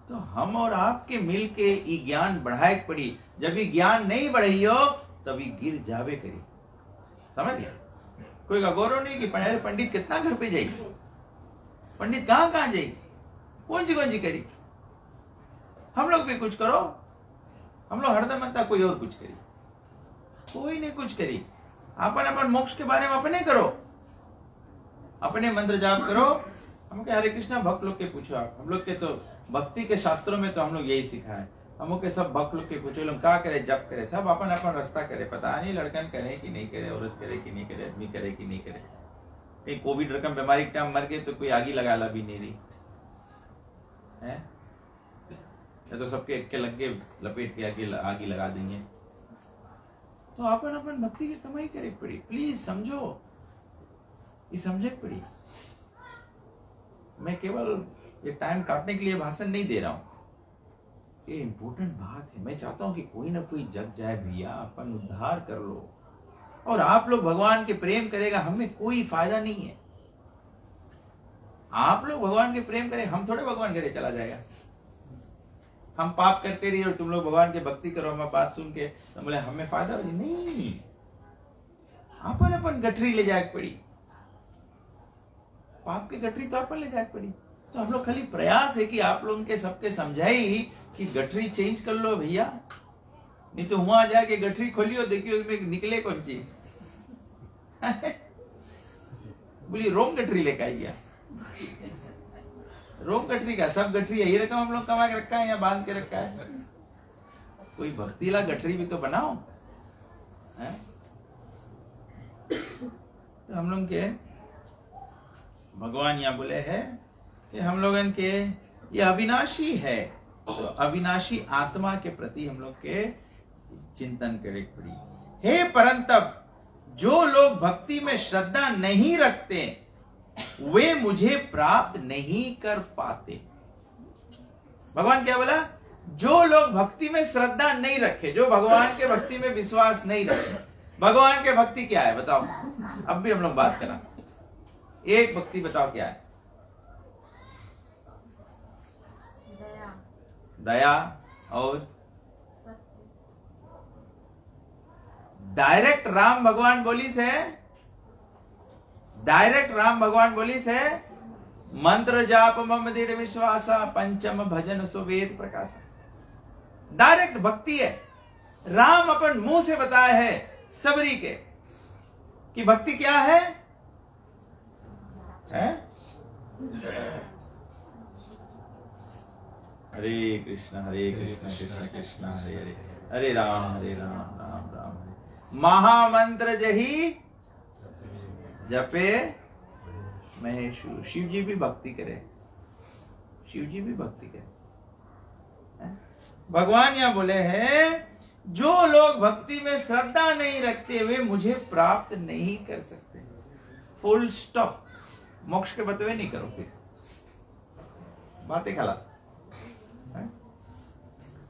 तो हम और आपके मिल के ये ज्ञान बढ़ाए पड़ी। जब ये ज्ञान नहीं बढ़ाइयो तभी गिर जावे करी। समझ गया? कोई का गौरव नहीं कि पंडित कितना घर पे जाएगी, पंडित कहां कहां जाएगी, कौन सी करी। हम लोग भी कुछ करो। हम लोग हरदम मनता कोई और कुछ करी, कोई नहीं कुछ करी। अपन अपन मोक्ष के बारे में अपने करो, अपने मंत्र जाप करो। हम क्या हरे कृष्णा भक्त लोग के पूछो आप। हम लोग के तो भक्ति के शास्त्रों में तो हम लोग यही सीखा है। हम लोग के सब भक्त लोग के पूछो, लोग क्या करे, जप करे, सब अपन अपन रास्ता करे। पता नहीं लड़कन करे कि नहीं करे, औरत करे कि नहीं करे, आदमी करे कि नहीं करे। कहीं कोविड रकम बीमारी के टाइम मर गए तो कोई आगे लगा ला भी नहीं रही है, तो सबके एक के लग के लपेट के आगे लगा देंगे। तो अपन अपन भक्ति की कमाई करे पड़ी। प्लीज समझो, ये समझे पड़ी। मैं केवल ये टाइम काटने के लिए भाषण नहीं दे रहा हूं, ये इंपॉर्टेंट बात है। मैं चाहता हूं कि कोई ना कोई जग जाए भैया, अपन उद्धार कर लो। और आप लोग भगवान के प्रेम करेगा, हमें कोई फायदा नहीं है। आप लोग भगवान के प्रेम करें, हम थोड़े भगवान करे चला जाएगा। हम पाप करते रहिए और तुम लोग भगवान की भक्ति करो, हमारी बात सुन के तो बोले हमें फायदा हो। नहीं, अपन अपन गठरी ले जाए पड़ी। पाप की गठरी तो अपन ले जाए पड़ी। तो हम लोग खाली प्रयास है कि आप लोगों के सबके समझाई कि गठरी चेंज कर लो भैया, नहीं तो वहां जाके गठरी खोलियो, देखियो उसमें निकले कौन सी बोली रोम गठरी लेकर आई गया। रोम गठरी का सब गठरी यही रकम हम लोग कमा के रखा है या बांध के रखा है। कोई भक्तिला गठरी भी तो बनाओ है? तो हम लोग के भगवान यहाँ बोले हैं कि हम लोगन के ये अविनाशी है, तो अविनाशी आत्मा के प्रति हम लोग के चिंतन करे पड़ी। हे परंतप, जो लोग भक्ति में श्रद्धा नहीं रखते वे मुझे प्राप्त नहीं कर पाते। भगवान क्या बोला? जो लोग भक्ति में श्रद्धा नहीं रखे, जो भगवान के भक्ति में विश्वास नहीं रखे। भगवान के भक्ति क्या है बताओ? अब भी हम लोग बात करें, एक भक्ति बताओ क्या है? दया और डायरेक्ट राम भगवान बोली से, डायरेक्ट राम भगवान बोली से मंत्र जाप मम दृढ़ विश्वास पंचम भजन सुवेद प्रकाश। डायरेक्ट भक्ति है। राम अपन मुंह से बताया है सबरी के कि भक्ति क्या है? हरे कृष्ण कृष्ण कृष्ण हरे हरे, हरे राम राम राम हरे। महामंत्र जही जपे महेश्वर। शिव जी भी भक्ति करे, शिव जी भी भक्ति करे। भगवान यहां बोले हैं जो लोग भक्ति में श्रद्धा नहीं रखते वे मुझे प्राप्त नहीं कर सकते। Full stop. मोक्ष के बतवे नहीं करो, फिर बातें खलास।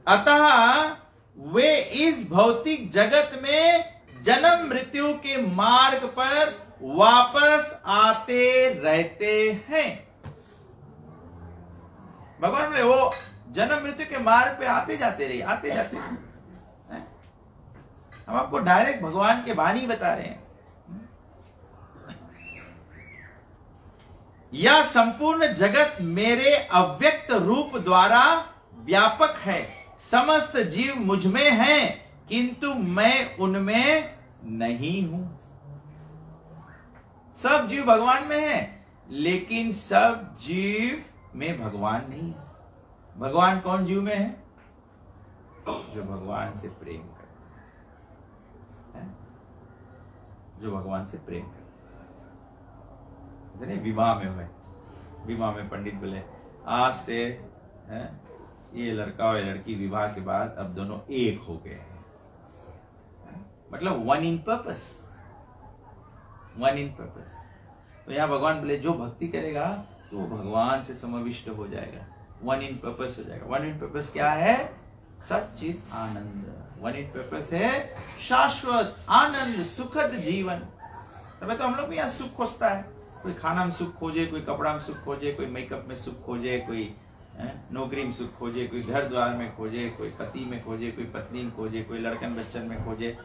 अतः वे इस भौतिक जगत में जन्म मृत्यु के मार्ग पर वापस आते रहते हैं। भगवान बोले वो जन्म मृत्यु के मार्ग पे आते जाते रहिए, आते जाते रहिए। हम आपको डायरेक्ट भगवान के वाणी बता रहे हैं। यह संपूर्ण जगत मेरे अव्यक्त रूप द्वारा व्यापक है। समस्त जीव मुझ में हैं, किंतु मैं उनमें नहीं हूं। सब जीव भगवान में हैं, लेकिन सब जीव में भगवान नहीं है। भगवान कौन जीव में है? जो भगवान से प्रेम करता है, जो भगवान से प्रेम करता है। विवाह में हुए, विवाह में पंडित बोले आज से है ये लड़का और लड़की विवाह के बाद अब दोनों एक हो गए हैं। मतलब one in purpose, one in purpose. तो यहां भगवान बोले जो भक्ति करेगा तो वो भगवान से समाविष्ट हो जाएगा, वन इन पर्पस हो जाएगा। वन इन पर्पस क्या है? सच्चित आनंद। वन इन पर्पस है शाश्वत आनंद, सुखद जीवन। तब तो हम लोग भी यहाँ सुख खोजता है। कोई खाना में सुख खोजे, कोई कपड़ा में सुख खोजे, कोई मेकअप में सुख खोजे, कोई नौकरी में सुख खोजे, कोई घर द्वार में खोजे, कोई पति में खोजे, कोई पत्नी में खोजे, कोई लड़कन बच्चन में खोजे,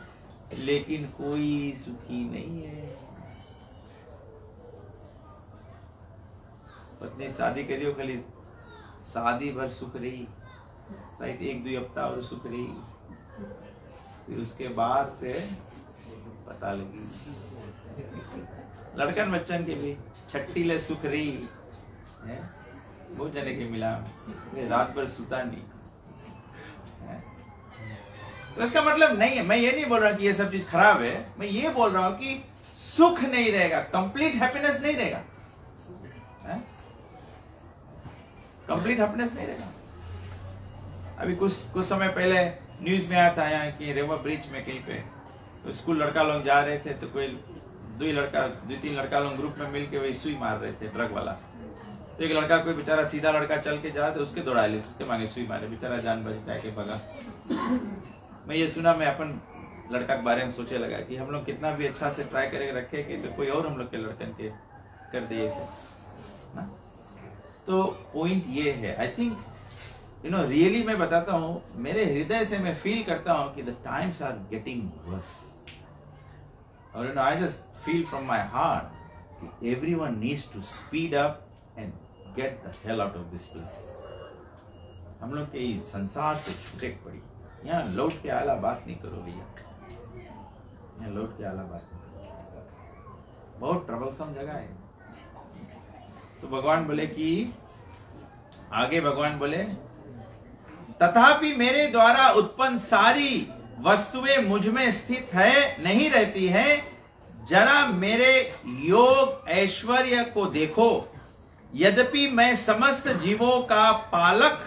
लेकिन कोई सुखी नहीं है। पत्नी शादी करियो, खाली शादी भर सुख रही, शायद 1-2 हफ्ता और सुख रही, फिर उसके बाद से पता लगी। लड़कन बच्चन के भी छट्टी ले सुख रही है, बहुत जने के मिला, रात भर सुता नहीं है। तो इसका मतलब नहीं है, मैं ये नहीं बोल रहा कि ये सब चीज खराब है, मैं ये बोल रहा हूं कि सुख नहीं रहेगा, कंप्लीट हैप्पीनेस नहीं रहेगा, कंप्लीट हैप्पीनेस नहीं रहेगा। अभी कुछ समय पहले न्यूज में आया था यहाँ कि रेवा ब्रिज में कहीं पे तो स्कूल लड़का लोग जा रहे थे, तो कोई 2-3 लड़का लोग ग्रुप में मिलके वही सुई मार रहे थे, ड्रग वाला। तो एक लड़का, कोई बेचारा सीधा लड़का चल के जा, तो उसके दौड़ा ली, उसके मांगे सुई मारे, बेचारा जान बच के भगा। मैं ये सुना, मैं अपन लड़का के बारे में सोचे लगा कि हम लोग कितना भी अच्छा से ट्राई करके रखे कि तो कोई और हम लोग के लड़कन के कर दिए से ना। तो पॉइंट ये है, आई थिंक रियली मैं बताता हूं, मेरे हृदय से मैं फील करता हूं कि the times are getting worse. और I just feel from my heart everyone needs to speed up and get the hell out of this place. हम लोग के इस संसार से छूटे पड़ी, यहाँ लौट के आला बात नहीं करो भैया, यहाँ लौट के आला बात नहीं करो, बहुत ट्रबलसम जगह है। तो भगवान बोले कि आगे भगवान बोले, तथापि मेरे द्वारा उत्पन्न सारी वस्तुएं मुझ में स्थित है, नहीं रहती हैं। जरा मेरे योग ऐश्वर्य को देखो। यद्यपि मैं समस्त जीवों का पालक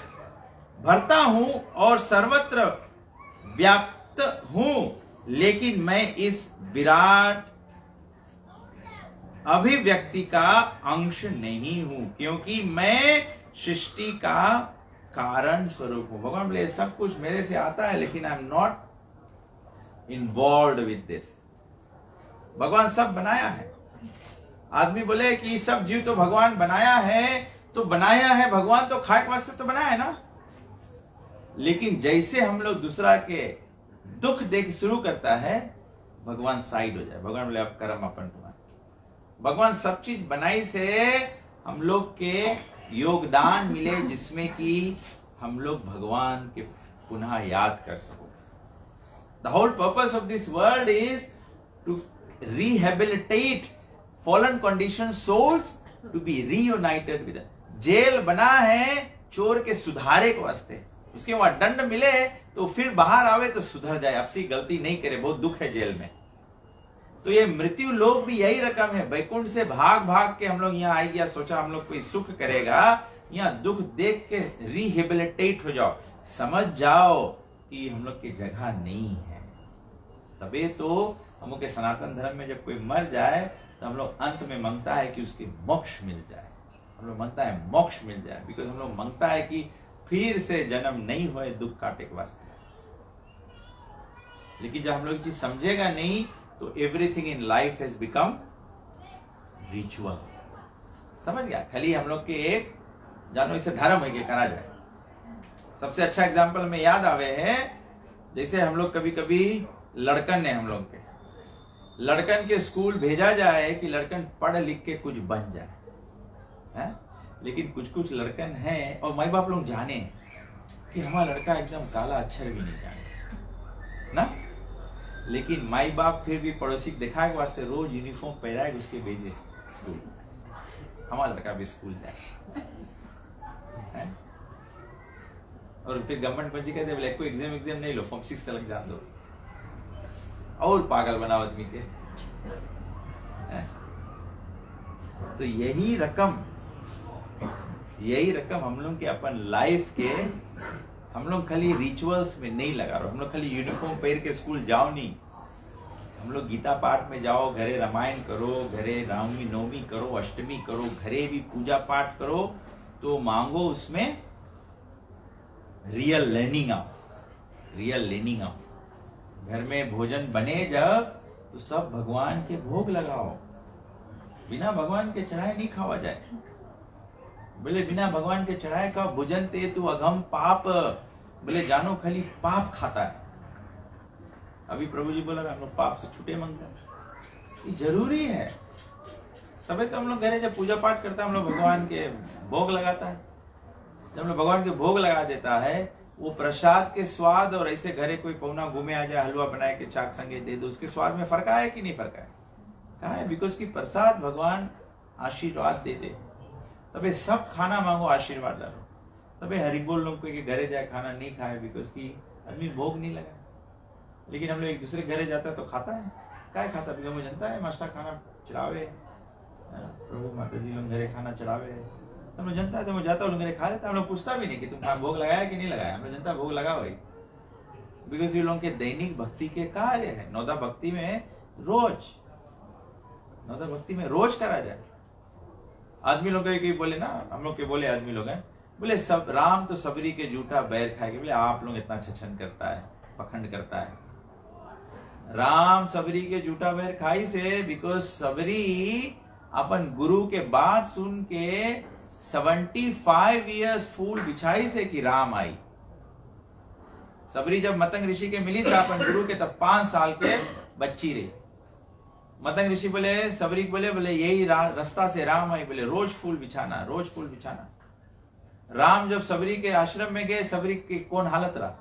भरता हूं और सर्वत्र व्याप्त हूं, लेकिन मैं इस विराट अभिव्यक्ति का अंश नहीं हूं, क्योंकि मैं सृष्टि का कारण स्वरूप हूं। भगवान बोले सब कुछ मेरे से आता है, लेकिन I am not involve with this. भगवान सब बनाया है। आदमी बोले कि सब जीव तो भगवान बनाया है, तो बनाया है भगवान तो खाए के वास्ते तो बनाया है ना। लेकिन जैसे हम लोग दूसरा के दुख देख शुरू करता है, भगवान साइड हो जाए। भगवान बोले अब कर्म अपन तुम्हारा। भगवान सब चीज बनाई से हम लोग के योगदान मिले, जिसमें कि हम लोग भगवान के पुनः याद कर सको। The whole purpose of this world is to rehabilitate fallen conditioned souls to be reunited with them। जेल बना है चोर के सुधारे के वास्ते, उसके वहां दंड मिले तो फिर बाहर आवे तो सुधर जाए, आपसी गलती नहीं करे। बहुत दुख है जेल में। तो ये मृत्यु लोक भी यही रकम है। वैकुंठ से भाग भाग के हम लोग यहाँ आए गया, सोचा हम लोग कोई सुख करेगा, यहाँ दुख देख के रिहेबिलिटेट हो जाओ, समझ जाओ कि हम लोग की जगह नहीं है। तबे तो हम लोग के सनातन धर्म में जब कोई मर जाए तो हम लोग अंत में मांगता है कि उसकी मोक्ष मिल जाए। हम लोग मांगता है मोक्ष मिल जाए, बिकॉज हम लोग मांगता है कि फिर से जन्म नहीं होए दुख काटे के वास्ते। लेकिन जब हम लोग चीज समझेगा नहीं तो everything in life has become ritual. समझ गया? खाली हम लोग के एक जानो इसे धर्म है कि करा जाए। सबसे अच्छा एग्जाम्पल में याद आवे है, जैसे हम लोग कभी कभी लड़कन ने हम लोग के लड़कन के स्कूल भेजा जाए कि लड़कन पढ़ लिख के कुछ बन जाए है? लेकिन कुछ कुछ लड़कन हैं और माई बाप लोग जाने कि हमारा लड़का एकदम काला अक्षर भी नहीं जाने ना, लेकिन माई बाप फिर भी पड़ोसी दिखाए के वास्ते रोज यूनिफॉर्म पहनाए उसके भेजे स्कूल, हमारा लड़का भी स्कूल जाए है? और फिर गवर्नमेंट पंजी कहते बोले कोई एग्जाम नहीं लो, फॉर्म 6 तक जान दो और पागल बनाओ आदमी के है? तो यही रकम हम लोग के अपन लाइफ के हम लोग खाली रिचुअल्स में नहीं लगा रहे, हम लोग खाली यूनिफॉर्म पहन के स्कूल जाओ नहीं, हम लोग गीता पाठ में जाओ, घरे रामायण करो, घरे रामनी नवमी करो, अष्टमी करो, घरे भी पूजा पाठ करो, तो मांगो उसमें रियल लर्निंग आओ। घर में भोजन बने जब तो सब भगवान के भोग लगाओ, बिना भगवान के चढ़ाए नहीं खावा जाए। बोले बिना भगवान के चढ़ाए का भोजन ते तू अघम पाप, बोले जानो खाली पाप खाता है। अभी प्रभु जी बोला हम लोग पाप से छूटे मांगते हैं, ये जरूरी है। तभी तो हम लोग घरे जब पूजा पाठ करता है हम लोग भगवान के भोग लगाता है। जब हम लोग भगवान के भोग लगा देता है, वो प्रसाद के स्वाद और ऐसे घरे कोई पौना घूमे आ जाए हलवा बनाए के चाक संगे दे दो, उसके स्वाद में फर्क आया कि नहीं फर्क आया? कहा है बिकॉज की प्रसाद भगवान आशीर्वाद देते, तबे सब खाना मांगो आशीर्वाद डालो, तबे हरिबोल लोग के घरे जाए खाना नहीं खाए बिकॉज की आदमी भोग नहीं लगा। लेकिन हम लोग एक दूसरे घरे जाता है तो खाता है, क्या खाता है? मुझे जनता है मास्टर खाना चढ़ावे, प्रभु माता जी लोग घरे खाना चढ़ावे, हम लोग जनता है तो मैं जाता हूँ घरे खा लेता, हम लोग पूछता भी नहीं कि तुम भोग लगाया कि नहीं लगाया, हम लोग जनता भोग लगा वही, बिकॉज ये लोग के दैनिक भक्ति के कार्य है। नौदा भक्ति में रोज करा जाए। आदमी लोग बोले ना, हम लोग के बोले आदमी लोग हैं, बोले सब राम तो सबरी के जूठा बैर खाएंगे, बोले आप लोग इतना छछन करता है, पखंड करता है। राम सबरी के जूठा बैर खाई से बिकॉज सबरी अपन गुरु के बात सुन के 75 इयर्स फूल बिछाई से कि राम आई। सबरी जब मतंग ऋषि के मिली था अपन गुरु के, तब 5 साल के बच्ची रही। मतंग ऋषि बोले सबरी बोले यही रास्ता से राम आई, बोले रोज फूल बिछाना, रोज फूल बिछाना। राम जब सबरी के आश्रम में गए, सबरी की कौन हालत रहा?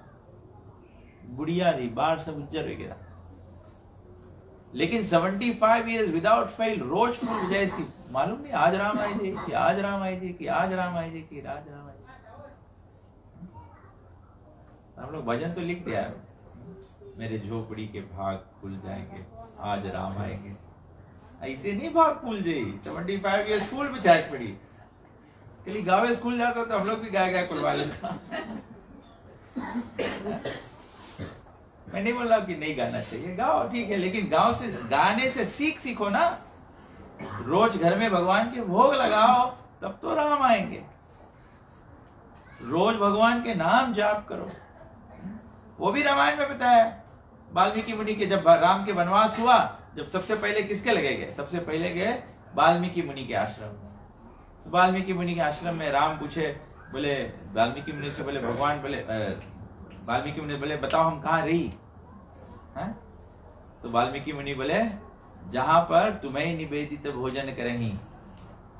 बुढ़िया रही, बाल सब उज्जर हो गया, लेकिन 75 इयर्स विदाउट फेल रोज फूल बिछाए। इसकी मालूम नहीं आज राम आई जी कि आज राम आई जी कि आज राम आई जी कि आज राम आई जी। हम लोग भजन तो लिख दिया है, मेरे झोपड़ी के भाग खुल जाएंगे आज राम आएंगे, ऐसे नहीं भाग खुल जाए। 75 इयर्स फूल बिछाए पड़ी, कली गावे खुल जाता तो हम लोग भी गाय खुलवा लेता। मैं नहीं बोल रहा कि नहीं गाना चाहिए, गाओ ठीक है, लेकिन गाँव से गाने से सीखो ना। रोज घर में भगवान के भोग लगाओ तब तो राम आएंगे। रोज भगवान के नाम जाप करो, वो भी रामायण में बताया। वाल्मीकि मुनि के जब राम के वनवास हुआ, जब सबसे पहले किसके लगे गए? सबसे पहले गए वाल्मीकि मुनि के आश्रम में। तो वाल्मीकि मुनि के आश्रम में राम पूछे, बोले वाल्मीकि मुनि से बोले भगवान बोले वाल्मीकि मुनि बोले बताओ हम कहाँ रही हैं? तो वाल्मीकि मुनि बोले जहां पर तुम्हें निवेदित भोजन करेंगी,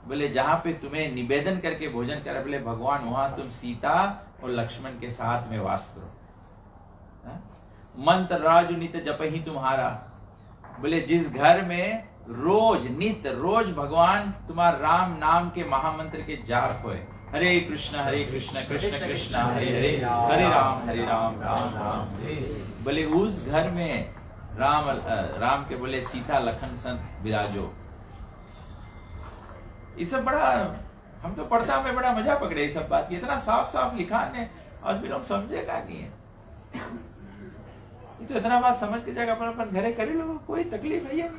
बोले जहां पे तुम्हें निवेदन करके भोजन करे, बोले भगवान वहां तुम सीता और लक्ष्मण के साथ में वास करो। मंत्र राजु नित्य जप ही तुम्हारा, बोले जिस घर में रोज नित्य रोज भगवान तुम्हारा राम नाम के महामंत्र के जाप होए, हरे कृष्ण कृष्ण कृष्ण हरे हरे, हरे राम राम राम हरे, बोले उस घर में राम के बोले सीता लखन संत विराजो। ये सब बड़ा हम तो पढ़ता हमें बड़ा मजा पकड़े ये सब बात, इतना साफ साफ लिखा है और भी लोग समझेगा नहीं है। तो इतना बात समझ के जाएगा अपन घरे कर लो, कोई तकलीफ है नहीं।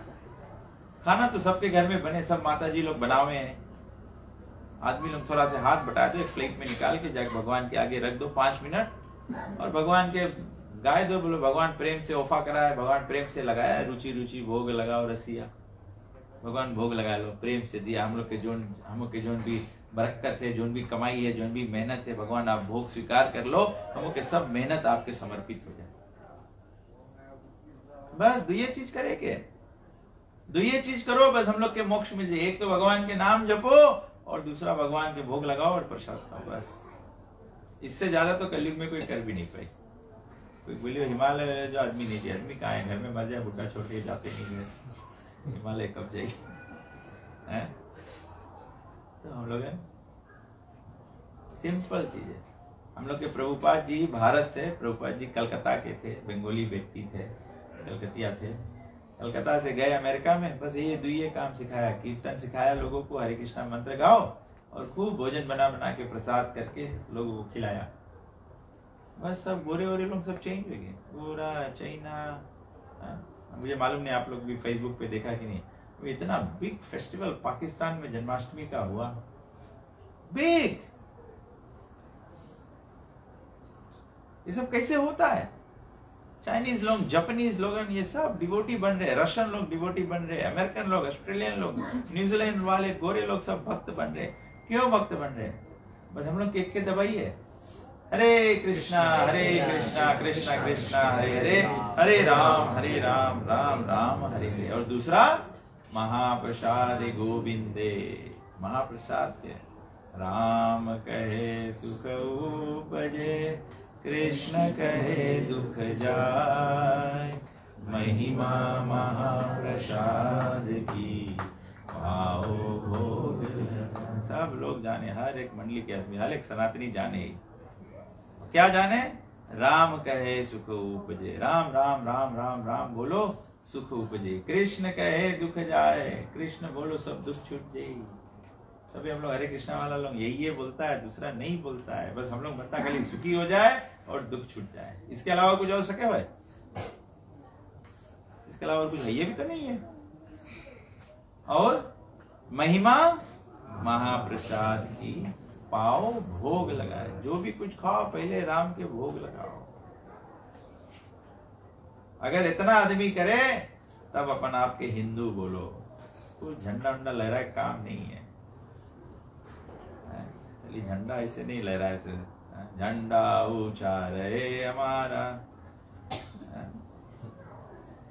खाना तो सबके घर में बने, सब माता जी लोग बनावे हैं। आदमी लोग थोड़ा सा हाथ बटा दो, एक प्लेट में निकाल के जाके भगवान के आगे रख दो 5 मिनट, और भगवान के गाय दो, बोलो भगवान प्रेम से ओफा कराया, भगवान प्रेम से लगाया, रुचि रुचि भोग लगाओ रसिया। भगवान भोग लगा लो, प्रेम से दिया हम लोग के जोन भी बरकत है, जोन भी कमाई है, जोन भी मेहनत है, भगवान आप भोग स्वीकार कर लो, हम लोग के सब मेहनत आपके समर्पित हो जाए। बस दो ये चीज करे के, दो ये चीज करो, बस हम लोग के मोक्ष मिल जाए। एक तो भगवान के नाम जपो और दूसरा भगवान के भोग लगाओ और प्रसाद खाओ। बस इससे ज्यादा तो कलयुग में कोई कर भी नहीं पाई। कोई बोलियो हिमालय जो आदमी नहीं थी, आदमी कहाँ है, घर में मर जाए बुढ़ा छोड़ के जाते नहीं है, हिमालय कब जाएगी है? तो हम लोग सिंपल चीज है। हम लोग के प्रभुपाद जी भारत से, प्रभुपाद जी कलकत्ता के थे, बंगाली व्यक्ति थे, कलकतिया थे, कलकत्ता से गए अमेरिका में, बस ये दुइये काम सिखाया, कीर्तन सिखाया लोगों को, हरे कृष्णा मंत्र गाओ और खूब भोजन बना बना के प्रसाद करके लोगों को खिलाया। बस सब गोरे वोरे लोग सब चेंज हो गए, गोरा चाइना। मुझे मालूम नहीं आप लोग भी फेसबुक पे देखा कि नहीं, इतना बिग फेस्टिवल पाकिस्तान में जन्माष्टमी का हुआ, बिग। ये सब कैसे होता है? चाइनीज लोग, जापानीज लोग ये सब डिवोटी बन रहे, रशियन लोग डिवोटी बन रहे, अमेरिकन लोग, ऑस्ट्रेलियन लोग, न्यूजीलैंड वाले गोरे लोग सब भक्त बन रहे। क्यों भक्त बन रहे? बस हम लोग एक के दबाई है, हरे कृष्णा कृष्णा कृष्णा हरे हरे, हरे राम राम राम हरे हरे। और दूसरा महाप्रसाद गोविंदे, महाप्रसाद के राम कहे सुख उपजे, कृष्ण कहे दुख जाय, महिमा महाप्रसाद की पाओ भोग। सब लोग जाने, हर एक मंडली के आदमी, हर एक सनातनी जाने, क्या जाने? राम कहे सुख उपजे, राम राम राम राम राम बोलो सुख उपजे, कृष्ण कहे दुख जाए, कृष्ण बोलो सब दुख छूट जाए। तभी हम लोग हरे कृष्णा वाला लोग यही बोलता है, दूसरा नहीं बोलता है। बस हम लोग बनता खाली सुखी हो जाए और दुख छूट जाए, इसके अलावा कुछ हो सके भाई? इसके अलावा कुछ है ये भी तो नहीं है। और महिमा महाप्रसाद की पाओ भोग लगाए, जो भी कुछ खाओ पहले राम के भोग लगाओ। अगर इतना आदमी करे तब अपन आपके हिंदू बोलो, कुछ झंडा वंडा लहराए काम नहीं है। झंडा ऐसे नहीं लहराए, ऐसे झंडा ऊंचा रहे हमारा,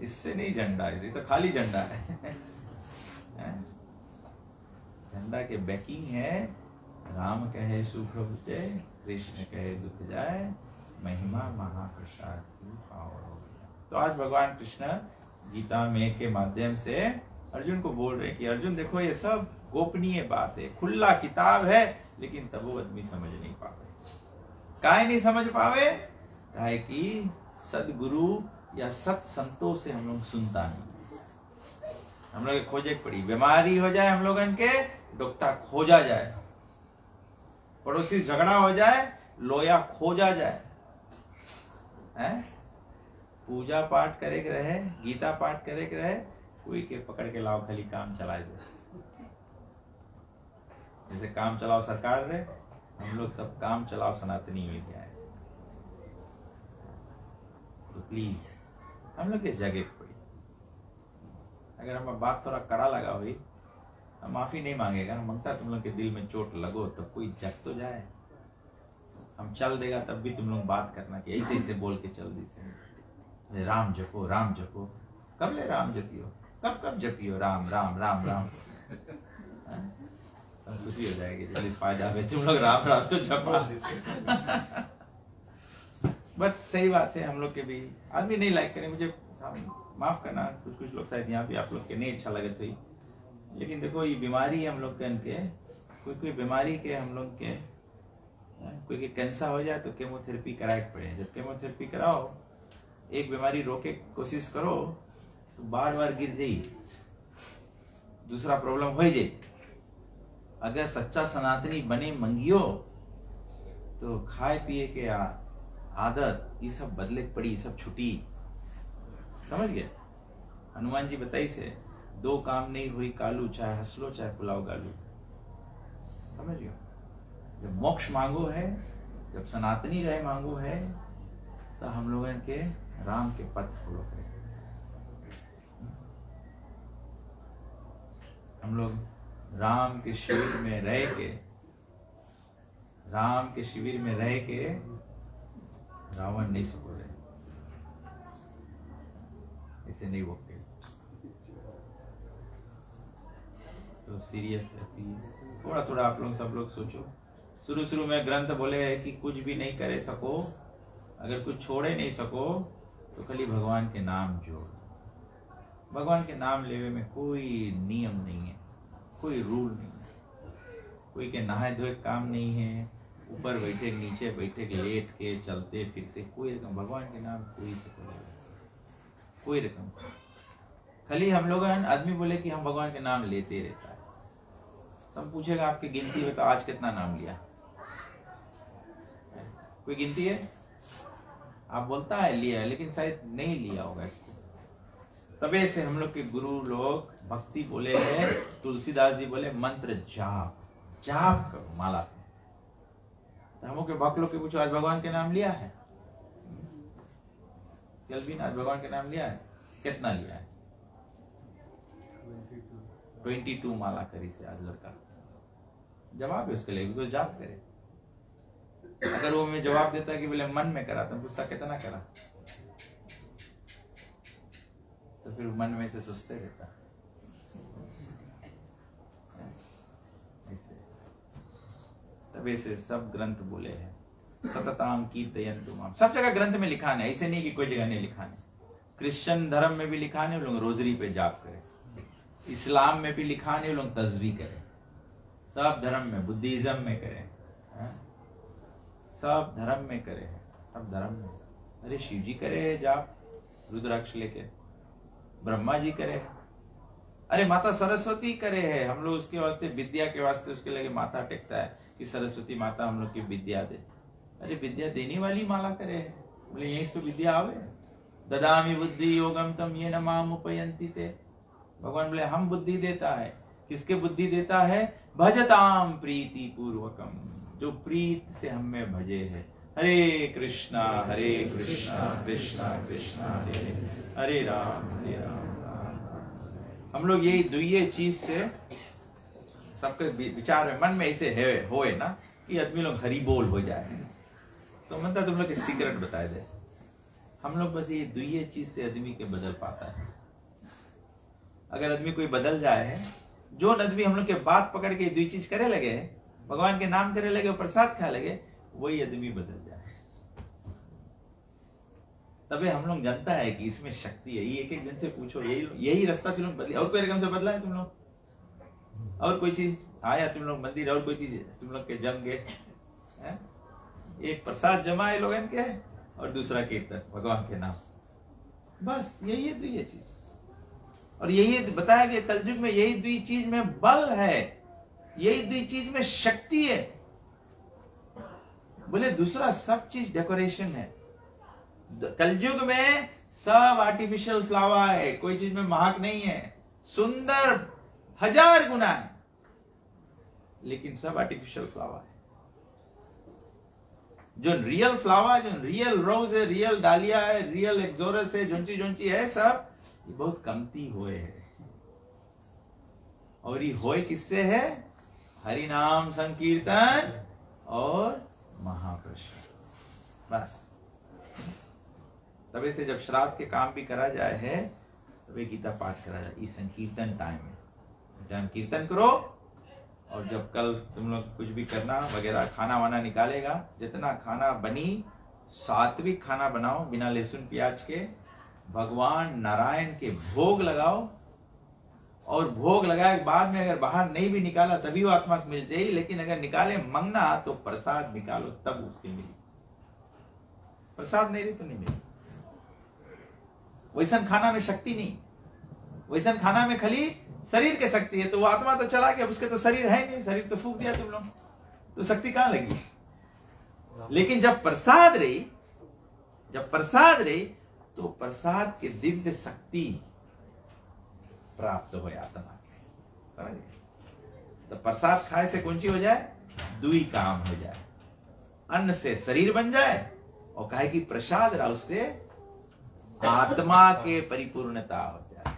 इससे नहीं झंडा, ये तो खाली झंडा है। झंडा के बैकिंग है राम कहे सुख उपजे, कृष्ण कहे दुख जाए, महिमा महाप्रसाद की पाओ। तो आज भगवान कृष्ण गीता में के माध्यम से अर्जुन को बोल रहे कि अर्जुन देखो ये सब गोपनीय बात है, खुला किताब है, लेकिन तब वो आदमी समझ नहीं पावे। काहे नहीं समझ पावे? काहे कि सदगुरु या सत संतों से हम लोग सुनता नहीं। हम लोग खोजे पड़ी, बीमारी हो जाए हम लोगन के, डॉक्टर खोजा जाए, पड़ोसी झगड़ा हो जाए, लोया खोजा जाए, हैं? पूजा पाठ करे के रहे, गीता पाठ करे के रहे, कोई के पकड़ के लाओ खाली काम चलाए दो। जैसे काम चलाओ सरकार रे, हम लोग सब काम चलाओ सनातनी हो गया है। तो प्लीज हम लोग के जगह पड़ी, अगर हम बात थोड़ा कड़ा लगा हुई, हम माफी नहीं मांगेगा, मांगता तुम लोग के दिल में चोट लगो तो कोई जग तो जाए। हम चल देगा तब भी तुम लोग बात करना कि ऐसे ऐसे बोल के चल दी, राम जपो राम जपो। कब ले राम जपियो, कब कब जपियो राम राम राम राम। हम खुशी हो जाएगी जल्दी फायदा है, तुम लोग राम राम तो जपा। बस सही बात है, हम लोग के भी आदमी नहीं लाइक करें, मुझे माफ करना, कुछ कुछ लोग शायद यहाँ पे आप लोग के नहीं अच्छा लगे तो ही, लेकिन देखो ये बीमारी हम लोग के, कोई बीमारी के हम लोग के, कोई कैंसर हो जाए तो केमोथेरेपी कराए पड़े। जब केमोथेरेपी कराओ, एक बीमारी रोके कोशिश करो तो बार बार गिर जाई, दूसरा प्रॉब्लम हो जाए। अगर सच्चा सनातनी बने मंगियो तो खाए पिए के आदत ये सब बदले पड़ी, सब छुटी। समझ गए? हनुमान जी बताई से, दो काम नहीं हुई कालू, चाहे हंसलो चाहे पुलाव गालू। समझ गए? जब मोक्ष मांगो है, जब सनातनी रहे मांगो है, तो हम लोगों के राम के पथ फॉलो करें। हम लोग राम के शिविर में रह के रावण नहीं सको रहे, इसे नहीं बोलते। तो सीरियस है प्लीज, थोड़ा थोड़ा आप लोग सब लोग सोचो। शुरू में ग्रंथ बोले है कि कुछ भी नहीं करे सको, अगर कुछ छोड़े नहीं सको तो खाली भगवान के नाम जोड़। भगवान के नाम लेवे में कोई नियम नहीं है, कोई रूल नहीं है, कोई के नहाए धोए काम नहीं है, ऊपर बैठे नीचे बैठे लेट के चलते फिरते कोई रकम भगवान के नाम कोई से कोई रकम। खाली हम लोग आदमी बोले कि हम भगवान के नाम लेते रहता है, तो हम पूछेगा आपकी गिनती में तो आज कितना नाम लिया, कोई गिनती है? आप बोलता है लिया है, लेकिन शायद नहीं लिया होगा इसको। तबे से हम लोग के गुरु लोग भक्ति बोले हैं, तुलसीदास जी बोले मंत्र जाप करो माला से। तो हम लोग के भक्त लोग के पूछो आज भगवान के नाम लिया है? कल भी आज भगवान के नाम लिया है? कितना लिया है? 22 माला करी से आज लड़का। जवाब है उसके लिए, बिकॉज जाप करे। अगर वो मैं जवाब देता कि बोले मन में करा, तो पूछता कितना करा, तो फिर मन में से सोचते रहता। तब ऐसे सब ग्रंथ बोले हैं, सतताम कीर्तयन्तु माम, सब जगह ग्रंथ में लिखा है, ऐसे नहीं कि कोई जगह नहीं लिखा है। क्रिश्चियन धर्म में भी लिखा है, लोग रोजरी पे जाप करें। इस्लाम में भी लिखा है, लोग तस्बीह करें। सब धर्म में, बुद्धिज्म में करें, सब धर्म में करे हैं, सब धर्म में। अरे शिव जी करे है जाप रुद्राक्ष लेके, ब्रह्मा जी करे, अरे माता सरस्वती करे है। हम लोग उसके वास्ते विद्या के वास्ते उसके लगे माथा टेकता है कि सरस्वती माता हम लोग की विद्या दे। अरे विद्या देने वाली माला करे है, बोले यही तो विद्या आवे। ददामि बुद्धि योगम तम ये न माम उपयंती ते। भगवान बोले हम बुद्धि देता है। किसके बुद्धि देता है? भजताम प्रीति पूर्वकम, जो प्रीत से हमें भजे है। हरे कृष्णा कृष्णा कृष्णा हरे हरे राम हम लोग यही दुइये चीज से सबके विचार में मन में ऐसे है होए ना कि आदमी लोग हरि बोल हो जाए। तो मनता तुम लोग के सीक्रेट बताए दे, हम लोग बस ये दुइये चीज से आदमी के बदल पाता है। अगर आदमी कोई बदल जाए, जो आदमी हम लोग के बात पकड़ के दुई चीज करे लगे, भगवान के नाम करे लगे, प्रसाद खाए लगे, वही आदमी बदल जाए। तबे हम लोग जानता है कि इसमें शक्ति है। ये एक जन से पूछो, यही रास्ता तुम लोग बदले। और कोई रकम से बदला है तुम लोग? और कोई चीज आया तुम लोग मंदिर, और कोई चीज तुम लोग के जम गए? एक प्रसाद जमाए लोगन के और दूसरा कीर्तन भगवान के नाम, बस यही है दुई चीज। और यही बताया गया कलयुग में यही दुई चीज में बल है, यही दुई चीज में शक्ति है। बोले दूसरा सब चीज डेकोरेशन है। कलयुग में सब आर्टिफिशियल फ्लावर है, कोई चीज में महक नहीं है। सुंदर 1000 गुना है, लेकिन सब आर्टिफिशियल फ्लावर है। जो रियल फ्लावर, जो रियल रोज है, रियल डालिया है, रियल एक्सोरस है, जोंची है, सब ये बहुत कमती हुए है। और ये होए किससे है? हरि नाम संकीर्तन और महाप्रसाद। बस तबे से जब श्राद्ध के काम भी करा जाए है, तबे गीता पाठ करा जाए। ये संकीर्तन टाइम है, जब कीर्तन करो। और जब कल तुम लोग कुछ भी करना वगैरह, खाना वाना निकालेगा, जितना खाना बनी सात्विक खाना बनाओ, बिना लहसुन प्याज के। भगवान नारायण के भोग लगाओ, और भोग लगाए के बाद में अगर बाहर नहीं भी निकाला तभी वो आत्मा को मिल जाएगी। लेकिन अगर निकाले मंगना तो प्रसाद निकालो, तब उसकी मिली। प्रसाद नहीं रही तो नहीं मिली। वैसन खाना में शक्ति नहीं, वैसन खाना में खाली शरीर के शक्ति है। तो वो आत्मा तो चला गया, उसके तो शरीर है नहीं, शरीर तो फूक दिया तुम लोग, तो शक्ति कहां लगी? लेकिन जब प्रसाद रही, तो प्रसाद के दिव्य शक्ति प्राप्त हो आत्मा के, समझ गए? तो प्रसाद खाए से कौन सी हो जाए? दुई काम हो जाए। अन्न से शरीर बन जाए, और कहे कि प्रसाद रहा उससे आत्मा के परिपूर्णता हो जाए।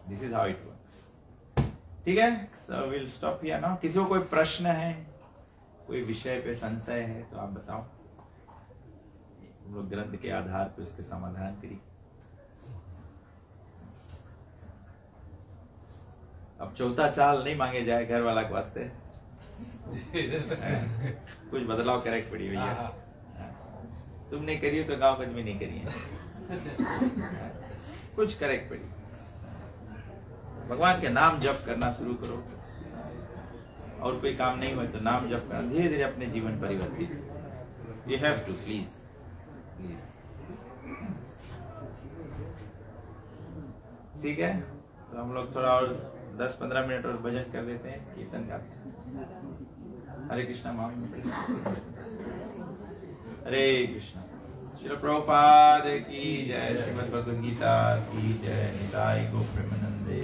This is how it works. ठीक है, so will stop here now. किसी को कोई प्रश्न है, कोई विषय पे संशय है तो आप बताओ, हम लोग ग्रंथ के आधार पे उसके समाधान करिए। अब चौथा चाल नहीं मांगे जाए घर वाला के वास्ते, कुछ बदलाव करेक्ट पड़ी भैया। तुमने करी तो गांव में नहीं करी है, कुछ करेक्ट पड़ी। भगवान के नाम जप करना शुरू करो, और कोई काम नहीं हुआ तो नाम जप करना, धीरे धीरे अपने जीवन परिवर्तित। You have to, please please, ठीक है। तो हम लोग थोड़ा और 10-15 मिनट और भजन कर देते हैं, कीर्तन गाते हैं। हरे कृष्णा महामंत्र। हरे कृष्णा। श्रील प्रभुपाद की जय, श्रीमद् भगवद गीता की जय, निताई गो प्रेमानंदे।